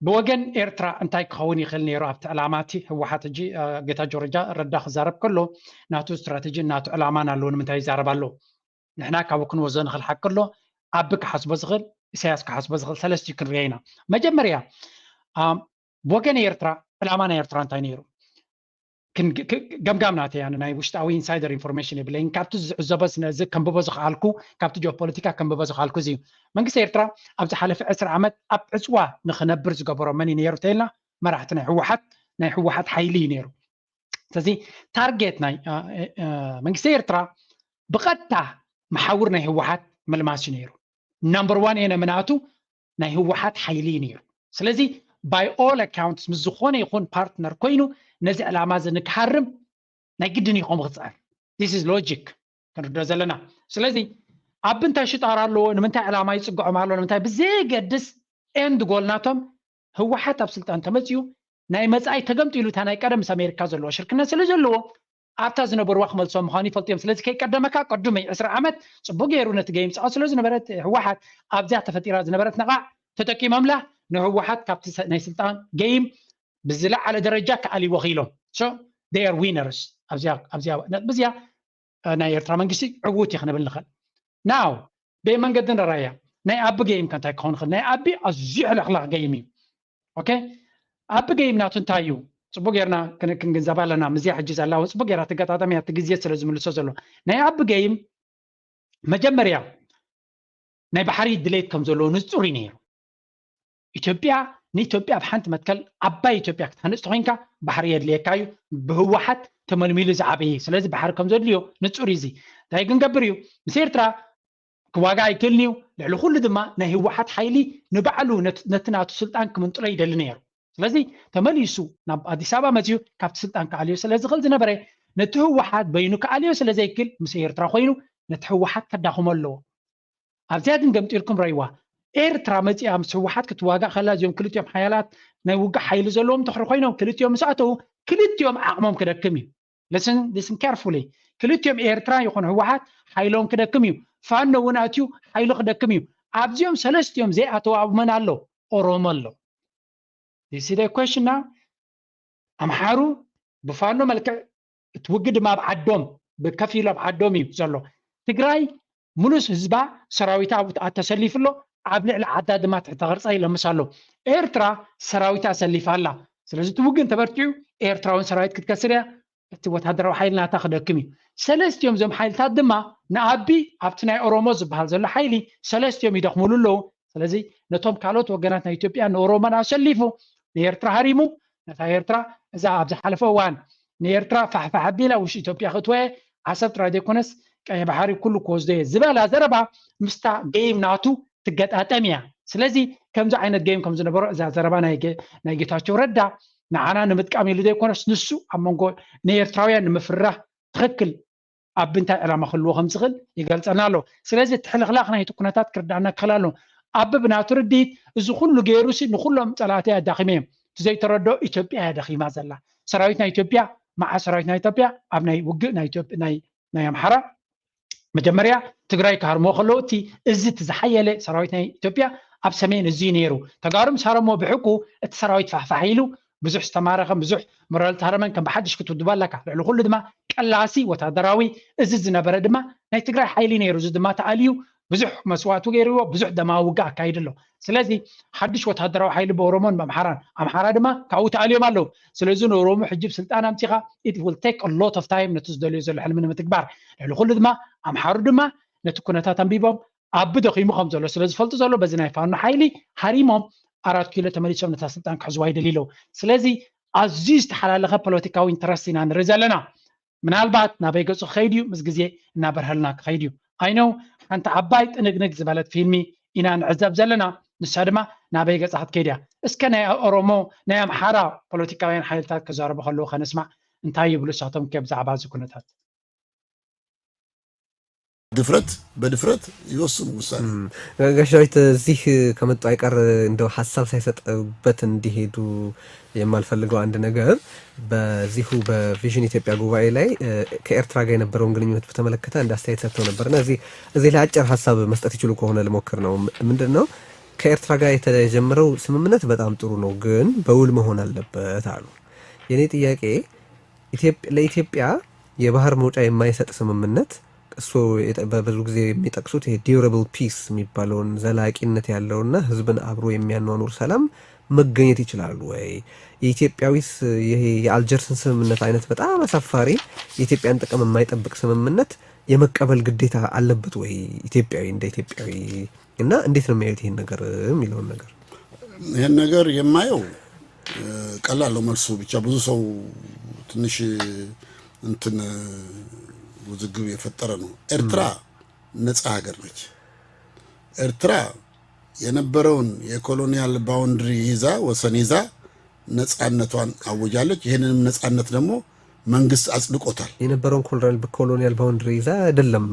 ብወገን ኤርትራ እንታይ ክኸውን ይኽእል ነይሩ ኣብቲ ዕላማቲ ህወሓት እጂ ጌታቸው ረዳ ክዛረብ ከሎ ናቱ ስትራቴጂ ናቱ ዕላማን ኣለዎ ንምንታይ ይዛረብ ኣሎ ንሕና ካብኡ ክንወዞ ንኽእል ሓቂ ኣሎ ኣቢ ክሓስቦ ዝኽእል ኢሳያስ ክሓስቦ ዝኽእል ሰለስቲኡ ክንሪአ ኢና መጀመርያ ብወገን ኤርትራ ዕላማ ናይ ኤርትራ እንታይ ነይሩ ገምጋም ናተ ያ ናይ ውሽጣዊ ኢንሳይደር ኢንፎርሜሽን የብለይን ካብቲ ዝዕዘቦ ስነዚ ከንብቦ ዝኽኣልኩ ካብቲ ጂኦፖለቲካ ከንብቦ ዝኽኣልኩ እዚ እዩ መንግስቲ ኤርትራ ኣብ ዝሓለፈ 10 ዓመት ኣብ ዕፅዋ ንኽነብር ዝገበሮ መን እዩ ነይሩ ተይልና መራሕቲ ናይ ህወሓት ሓይሊ እዩ ነይሩ ስለዚ ታርጌት ናይ መንግስቲ ኤርትራ ብቐጥታ መሓውር ናይ ህወሓት መልማስ እዩ ነይሩ ናምበር 1 ኤነ ምንኣቱ ናይ ህወሓት ሓይሊ እዩ ነይሩ ስለዚ by all accounts ምስ ዝኾነ ይኹን ፓርትነር ኮይኑ ነዚ ዕላማ ዝንክሓርም ናይ ግድን ይኾም ክፅዕር this is logic ክንርድኦ ዘለና ስለዚ ኣብ እንታይ ሽጣር ኣለዎ ንምንታይ ዕላማ ይፅግዖም ኣሎ ንምንታይ ብዘይገድስ ኤንድ ጎልናቶም ህወሓት ኣብ ስልጣን ተመፅዩ ናይ መፃኢ ተገምጢሉ እታ ናይ ቀደም ምስ ኣሜሪካ ዘለዎ ሽርክነት ስለ ዘለዎ ኣብታ ዝነበርዋ ክመልሶም ምዃኑ ይፈልጥዮም ስለዚ ከይቀደመካ ቀዱመይ 20 ዓመት ፅቡቅ ገይሩ ነቲ ገይም ፀቐ ስለ ዝነበረት ህወሓት ኣብዚያ ተፈጢራ ዝነበረት ነቓዕ ተጠቂሞምላ ንህወሓት ካብቲ ናይ ስልጣን ገይም ብዝለዓለ ደረጃ ከኣሊዎ ኺኢሎም so they are winners ኣብዚያ ናይ ኤርትራ መንግስቲ ዕዉት እዩ ክንብል ንኽእል ናው ብመንገዲ ንራእያ ናይ ኣቢ ገይም ከንታይ ክኸውን ይኽእል ናይ ኣቢ ኣዝዩ ሕልኽላኽ ገይም እዩ ኦኬ ኣቢ ገይም ናቱ እንታይ እዩ ፅቡቅ ጌርና ክንግንዘባ ኣለና ምዝያ ሕጂ ዘላ ፅቡቅ ጌራ ተገጣጠሚ ኣብቲ ግዜ ስለ ዝምልሶ ዘሎ ናይ ኣቢ ገይም መጀመርያ ናይ ባሕሪ ድሌት ከም ዘለዎ ንፁር እዩ ነይሩ ኢትዮጵያ ንኢትዮጵያ ብሓንቲ መትከል ዓባይ ኢትዮጵያ ክትሃንፅ ተኮይንካ ባሕሪ የድልየካ እዩ ብህወሓት ተመልሚሉ ዝዓበየ ስለዚ ባሕሪ ከም ዘድልዮ ንፁር እዩ እዚ እንታይ ክንገብር እዩ ምስ ኤርትራ كواقع يكلنيو لعلو كل دما نهي واحد حيلي نبعلو نتناتو سلطان كمنطلع يدل نيرو سلازي تمليسو ناب أديس أبابا مزيو كافت سلطان كعليو سلازي خلز نبري نتهو واحد بينو كعليو سلازي يكل مسير تراخوينو نتهو واحد كداهم اللو أرزيادن قمت لكم رأيوا إيرترا مزي أمس واحد كتواقع خلاص يوم كلت يوم حيالات نوقع حيل زلوم تخرخوينو كلت يوم ساعته كلت يوم عقمهم كده كميو listen carefully كلت يوم إيرترا يكون هو واحد حيلهم كده كميو فانو وناتيو حيلو كده كميو عبزيوم سلست يوم زي أتو عبمان اللو أوروم اللو you see the question now أمحارو بفانو ملك توجد ما بعدهم بكفيلة بعدهم يزلو تجراي منوس هزبا سراويتا تسليف له عبلع العداد ما تغرس أي لمسالو إيرترا سراويتا سليف الله سلازم توجد تبرتيو إيرترا وين سراويت كتكسرها وتهدروا حيلنا تاخذ كمي سلست يوم زم حيل تادما نعبي عبتنا أوروموز بهالزل حيلي سلست يوم يدخلوا له سلازي نتوم كالوت وجناتنا إثيوبيا نورومنا سليفو نيرترا هريمو نتايرترا إذا عبد حلفه وان نيرترا فحبيلا وش إثيوبيا خطوة حسب تراديكونس كأي بحاري كله كوزدي زبالة زربا مستا جيم ناتو تجت أتمية سلازي كم زع عينت جيم كم زنبر إذا زربا نيجي تاشو ردا نعنا نمتكامل لدي كونس نسو أما نقول نيرتراويان نمفره تخكل أبنتا على ما خلوه خمسغل يقال أنا له سلازي تحل خلاقنا يتكونتات كردعنا خلاله أببنا ترديت إذا كله جيروسي نخلهم ثلاثة داخمين زي تردو إثيوبيا داخل ما زال سراويتنا إثيوبيا مع سراويتنا إثيوبيا أبناي وجنا إثيوبيا ناي أمحرة مجمريا تجراي كهرمو خلوتي إزت زحيلة سراويتنا إثيوبيا أب سمين الزينيرو تجارم سارمو بحكو السراويت فحيلو بزح استمارة بزح مرال تهرمان كان بحدش كنت دبالك لعلو كل دما كلاسي وتدراوي إززنا بردما ناي تجرا حيلي نيرو زدما تعاليو بزح مسوات وغيرو بزح دما وقع كايدلو سلازي حدش وتدراو حيل بورومون بمحران أمحرا دما كاو تعاليو مالو سلازي نورومو حجيب سلطان أمتيغا it will take a lot of time نتزدلو يزل الحلم من تكبر لعلو كل دما أمحرو دما نتكونتا تنبيبهم أبدو قيمو خمزولو سلازي فلتو زولو بزناي فانو حيلي حريمهم 4 كيلو تمريشم نتاسلطان كحزواي دليلو سلازي عزيز تحلالخه بوليتيكاوي انترستينا نرزلنا من البعض نابي قصو خيديو مسجزي نابرهلنا خيديو I know أنت عبايت نقنق زبالت فيلمي إنا نعذب زلنا نسادما نابي قصو حد كيديا اسكنا أورومو نايم حارا بوليتيكاوين حيلتات كزاربو خلوخه نسمع انتهي يبلو ساعتهم كيف زعبا زكونتات ድፍረት በድፍረት ይወስኑ ውሳኔ ጋሻዊት እዚህ ከመጡ አይቀር እንደው ሐሳብ ሳይሰጥበት እንዲሄዱ የማልፈልገው አንድ ነገር በዚሁ በቪዥን ኢትዮጵያ ጉባኤ ላይ ከኤርትራ ጋር የነበረውን ግንኙነት በተመለከተ አንድ አስተያየት ሰጥተው ነበርና እዚህ ላይ አጭር ሐሳብ መስጠት ይችሉ ከሆነ ልሞክር ነው። ምንድነው ከኤርትራ ጋር የተጀመረው ስምምነት በጣም ጥሩ ነው፣ ግን በውል መሆን አለበት አሉ። የኔ ጥያቄ ለኢትዮጵያ የባህር መውጫ የማይሰጥ ስምምነት እሱ በብዙ ጊዜ የሚጠቅሱት ዲዩራብል ፒስ የሚባለውን ዘላቂነት ያለውና ህዝብን አብሮ የሚያኗኑር ሰላም መገኘት ይችላል ወይ? የኢትዮጵያዊስ ይሄ የአልጀርስን ስምምነት አይነት በጣም አሳፋሪ የኢትዮጵያን ጥቅም የማይጠብቅ ስምምነት የመቀበል ግዴታ አለበት ወይ ኢትዮጵያዊ እንደ ኢትዮጵያዊ? እና እንዴት ነው የሚያዩት ይሄን ነገር የሚለውን ነገር? ይሄን ነገር የማየው ቀላል ነው መልሱ። ብቻ ብዙ ሰው ትንሽ እንትን ውዝግብ የፈጠረ ነው። ኤርትራ ነፃ ሀገር ነች። ኤርትራ የነበረውን የኮሎኒያል ባውንድሪ ይዛ ወሰን ይዛ ነፃነቷን አወጃለች። ይሄንንም ነፃነት ደግሞ መንግስት አጽድቆታል። የነበረውን ኮሎኒያል ባውንድሪ ይዛ አይደለም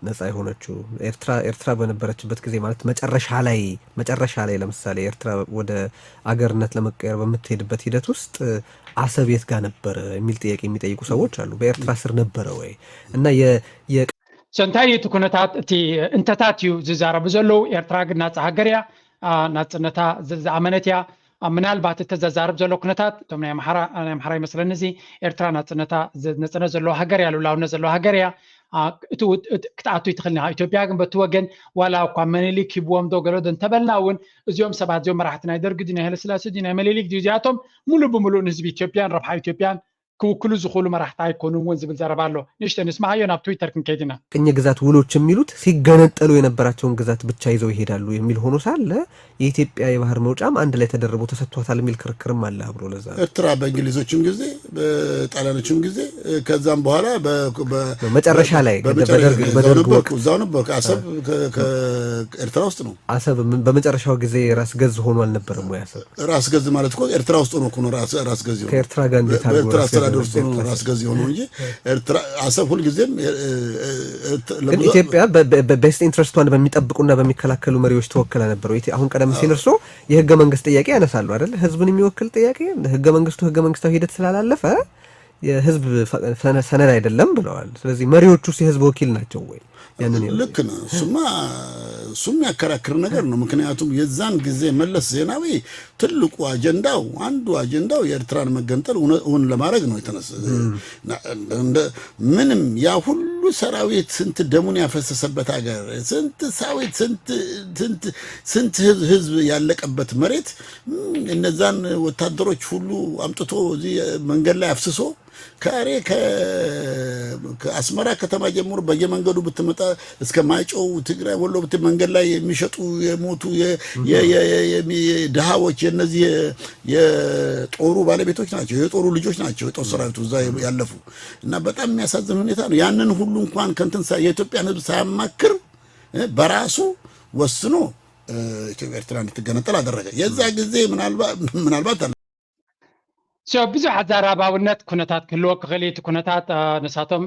ነፃ የሆነችው ኤርትራ በነበረችበት ጊዜ ማለት መጨረሻ ላይ ለምሳሌ ኤርትራ ወደ አገርነት ለመቀየር በምትሄድበት ሂደት ውስጥ አሰብ የት ጋር ነበር የሚል ጥያቄ የሚጠይቁ ሰዎች አሉ። በኤርትራ ስር ነበረ ወይ? እና ሰንታይ ኩነታት እቲ እንተታትዩ ዝዛረቡ ዘለው ኤርትራ ግን ናጽ ሃገርያ ናጽነታ ዘአመነትያ ምናልባት ተዛዛረብ ዘሎ ኩነታት ቶም ናይ አምሓራ ይመስለኒ እዚ ኤርትራ ናጽነት ዘሎ ሃገር ያሉ ላውነት ዘሎ ሃገርያ ክትኣቱ ይትኽእልና ኢትዮጵያ ግን በቲ ወገን ዋላ እኳ መኒሊክ ሂብዎም ዶ ገሎ እንተበልና እውን እዚኦም ሰባት እዚኦም መራሕቲ ናይ ደርጊ ናይ ሃይለስላሴ ናይ መኒሊክ እዚኣቶም ሙሉእ ብሙሉእ ንህዝቢ ኢትዮጵያን ረብሓ ኢትዮጵያን ክውክሉ ዝኽእሉ መራሕቲ ኣይኮኑን እውን ዝብል ዘረባ ኣሎ ንእሽተይ ንስማዓዮ ናብ ትዊተር ክንከይድና ቅኝ ግዛት ውሎች የሚሉት ሲገነጠሉ የነበራቸውን ግዛት ብቻ ይዘው ይሄዳሉ የሚል ሆኖ ሳለ የኢትዮጵያ የባህር መውጫም አንድ ላይ ተደርቦ ተሰጥቷታል የሚል ክርክርም አለ አብሮ ለዛ ኤርትራ በእንግሊዞችም ጊዜ በጣሊያኖችም ጊዜ ከዛም በኋላ መጨረሻ ላይ በደርግ ወቅት እዛው ነበር አሰብ ከኤርትራ ውስጥ ነው አሰብ በመጨረሻው ጊዜ ራስ ገዝ ሆኖ አልነበረም ወይ አሰብ ራስ ገዝ ማለት እኮ ኤርትራ ውስጥ ነው ራስ ገዝ ነው ከኤርትራ ጋር እንዴት አድርጎ ራስ ገዝ ሆኖ እንጂ ኤርትራ አሰብ ሁሉ ጊዜም ግን ኢትዮጵያ በቤስት ኢንትረስቷን በሚጠብቁና በሚከላከሉ መሪዎች ተወከለ ነበር አሁን ቀደም ሲል እርሶ የህገ መንግስት ጥያቄ ያነሳሉ አይደል ህዝብን የሚወክል ጥያቄ ህገ መንግስታዊ ሂደት ስላላለፈ የህዝብ ሰነድ አይደለም ብለዋል ስለዚህ መሪዎቹ የህዝብ ወኪል ናቸው ወይ ያንን ልክ ነው እሱም ያከራክር ነገር ነው ምክንያቱም የዛን ጊዜ መለስ ዜናዊ ትልቁ አጀንዳው የኤርትራን መገንጠል እውን ለማድረግ ነው የተነሳ ምንም ያ ሁሉ ሰራዊት ስንት ደሙን ያፈሰሰበት ሀገር ስንት ህዝብ ያለቀበት መሬት እነዛን ወታደሮች ሁሉ አምጥቶ እዚህ መንገድ ላይ አፍስሶ ከአስመራ ከተማ ጀምሮ በየመንገዱ ብትመጣ እስከ ማይጨው ትግራይ ወሎ መንገድ ላይ የሚሸጡ የሞቱ የድሃዎች የነዚህ የጦሩ ባለቤቶች ናቸው የጦሩ ልጆች ናቸው የጦር ሰራዊቱ እዛ ያለፉ እና በጣም የሚያሳዝን ሁኔታ ነው ያንን ሁሉ እንኳን ከንተን የኢትዮጵያን ህዝብ ሳያማክር በራሱ ወስኖ ኢትዮጵያ ኤርትራ እንድትገነጠል አደረገ የዛ ጊዜ ምናልባት ብዙሕ ኣዘራባውነት ኩነታት ክህልዎ ክኽእል እቲ ኩነታት ንሳቶም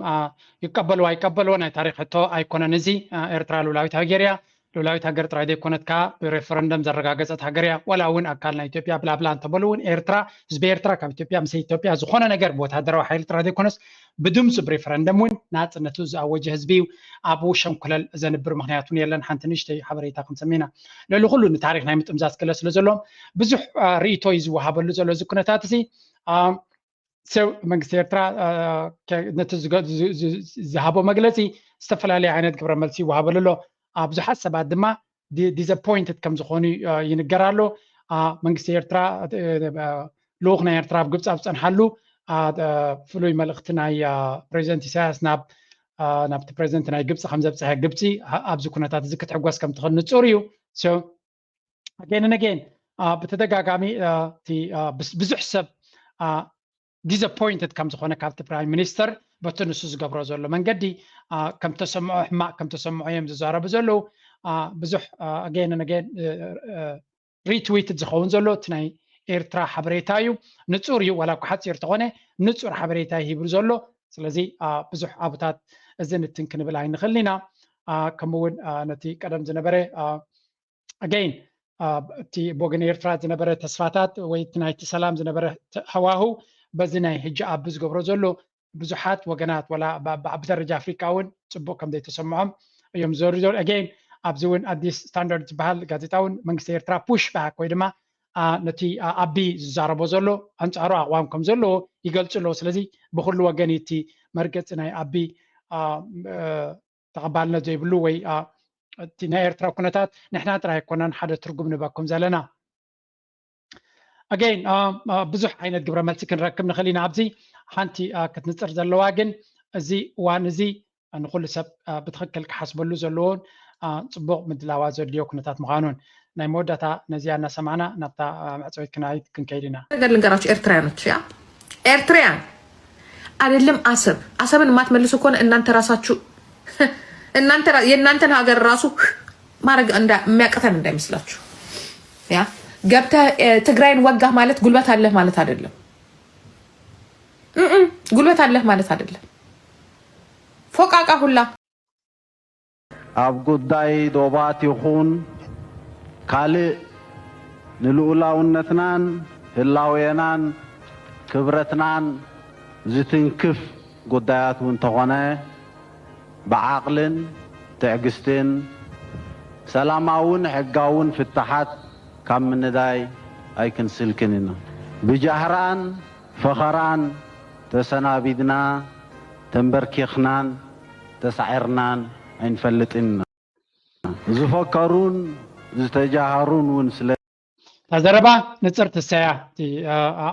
ይቀበልዎ ኣይቀበልዎ ናይ ታሪክ ሕቶ ኣይኮነን እዚ ኤርትራ ሉላዊት ሃገር እያ ሉላዊት ሃገር ጥራይ ዘይኮነት ከዓ ብሬፈረንደም ዘረጋገፀት ሃገር እያ ዋላ እውን ኣካል ናይ ኢትዮጵያ ብላብላ እንተበሉ እውን ኤርትራ ህዝቢ ኤርትራ ካብ ኢትዮጵያ ምስ ኢትዮጵያ ዝኾነ ነገር ብወታደራዊ ሓይሊ ጥራይ ዘይኮነስ ብድምፁ ብሬፈረንደም እውን ናፅነቱ ዝኣወጀ ህዝቢ እዩ ኣብኡ ሸንኩለል ዘንብር ምክንያቱ የለን ሓንቲ ንእሽተይ ሓበሬታ ክንሰሚና ልዕሊ ኩሉ ንታሪክ ናይ ምጥምዛዝ ክለ ስለ ዘሎም ብዙሕ ርእቶ እዩ ዝወሃበሉ ዘሎ እዚ ኩነታት እዚ ሰብ መንግስቲ ኤርትራ ነቲ ዝሃቦ መግለፂ ዝተፈላለየ ዓይነት ግብረ መልሲ ይወሃበሉ ኣሎ ብዙሓት ሰባት ድማ ዲስኣፖይንትድ ከም ዝኾኑ ይንገራሉ መንግስቲ ኤርትራ ልኡኽ ናይ ኤርትራ ኣብ ግብፂ ኣብ ዝፀንሓሉ ፍሉይ መልእኽቲ ናይ ፕሬዚደንት ኢሳያስ ናብቲ ፕሬዚደንት ናይ ግብፂ ከም ዘብፅሐ ግብፂ ኣብዚ ኩነታት እዚ ክትሕጓስ ከም ትኽእል ንፁር እዩ ኣገን ብተደጋጋሚ ብዙሕ ሰብ ዲስኣፖይንትድ ከም ዝኾነ ካብቲ ፕራይም ሚኒስተር በቲ ንሱ ዝገብሮ ዘሎ መንገዲ ከም ተሰምዖ ሕማቅ ከም ተሰምዖ እዮም ዝዛረቡ ዘለው ብዙሕ ኣገን ሪትዊትድ ዝኸውን ዘሎ እቲ ናይ ኤርትራ ሓበሬታ እዩ ንፁር እዩ ዋላ እኳ ሓፂር ተኾነ ንፁር ሓበሬታ ይሂቡ ዘሎ ስለዚ ብዙሕ ኣብታት እዚ ንትን ክንብል ኣይንኽእል ኢና ከምኡውን ነቲ ቀደም ዝነበረ ኣገን እቲ ቦገን ኤርትራ ዝነበረ ተስፋታት ወይ ናይቲ ሰላም ዝነበረ ሃዋህው በዚ ናይ ሕጂ ኣብ ዝገብሮ ዘሎ ብዙሓት ወገናት ወላ ብዓቢ ደረጃ ኣፍሪካ እውን ፅቡቅ ከም ዘይተሰምዖም እዮም ዘሩ ዘሎ ኣገን ኣብዚ እውን ኣዲስ ስታንዳርድ ዝበሃል ጋዜጣ እውን መንግስቲ ኤርትራ ፑሽ ባክ ወይ ድማ ነቲ ኣቢ ዝዛረቦ ዘሎ ኣንፃሩ ኣቕዋም ከም ዘለዎ ይገልፁ ኣለዎ ስለዚ ብኩሉ ወገን እቲ መርገፂ ናይ ኣቢ ተቐባልነት ዘይብሉ ወይ እቲ ናይ ኤርትራ ኩነታት ንሕና ጥራይ ኣይኮነን ሓደ ትርጉም ንበኩም ዘለና ኣገን ብዙሕ ዓይነት ግብረ መልሲ ክንረክብ ንኽእል ኢና ኣብዚ ሓንቲ ክትንፅር ዘለዋ ግን እዚ እዋን እዚ ንኩሉ ሰብ ብትክክል ክሓስበሉ ዘለዎን ፅቡቅ ምድላዋ ዘድልዮ ኩነታት ምዃኑን ናይ መወዳእታ ነዚያ እናሰማዕና ናብታ መዕፀዊት ክናይት ክንከይድ ኢና ነገር ልንገራችሁ ኤርትራያኖች ኤርትራያን አይደለም አሰብን የማትመልሱ ከሆነ እናንተ ራሳችሁ የእናንተን ሀገር ራሱ ማድረግ የሚያቅተን እንዳይመስላችሁ ገብተህ ትግራይን ወጋህ ማለት ጉልበት አለህ ማለት አይደለም ጉልበት አለህ ማለት አይደለም ፎቃቃ ሁላ ኣብ ጉዳይ ዶባት ይኹን ካልእ ንልኡላውነትናን ህላዌናን ክብረትናን ዝትንክፍ ጉዳያት እውን ተኾነ ብዓቕልን ትዕግስትን ሰላማውን ሕጋውን ፍትሓት ካብ ምንዳይ ኣይክንስልክን ኢና ብጃህራን ፈኸራን ተሰናቢድና ተንበርኪኽናን ተሳዒርናን ኣይንፈልጥን ኢና ዝፈከሩን ዝተጃሃሩን እውን ስለ ተዘረባ ንፅር ትሰያ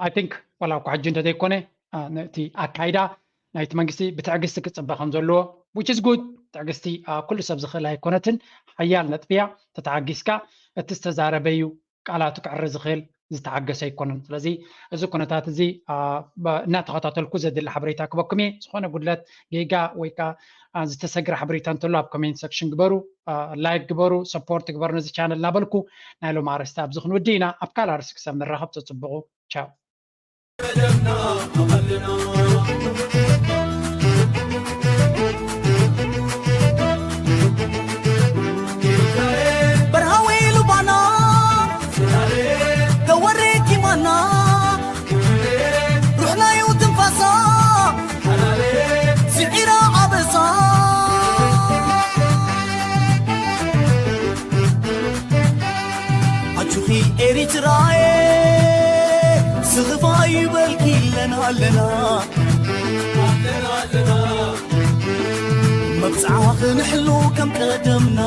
ኣይ ቲንክ ዋላ እኳ ሕጂ እንተዘይኮነ نأتي أكايدا نايت منجستي بتعجستي كتصبح خمزلو which is good تعجستي كل سبز خلها كونتن حيال نتبيع تتعجسكا تستزاربيو قالاتك عرز خيل زتعجس يكونن ስለዚህ እዚ ኩነታት እዚ እናተኸታተልኩ ዘድሊ ሓበሬታ ክበኩም እየ ዝኾነ ጉድለት ጌጋ ወይ ከዓ ዝተሰግረ ሓበሬታ እንተሎ ኣብ ኮሜንት ሰክሽን ግበሩ ላይክ ግበሩ ሰፖርት ግበሩ ነዚ ቻነል እናበልኩ ናይ ሎም ኣርስታ ኣብዚ ክንውዲ ኢና ኣብ ካልእ ኣርሲ ክሳብ ንራኸብ ተፅብቑ ቻው ኤሪትራዬ ስኽፋይ በልኪ ኣለና መብፅዓኽ ንሕሉ ከም ቀደምና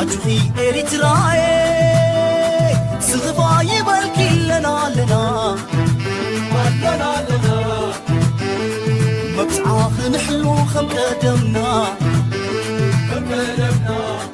ኣጁኺ ኤሪትራዬ ስኽፋይ በልኪ ኣለና መብፅዓኽ ንሕሉ ከም ቀደምና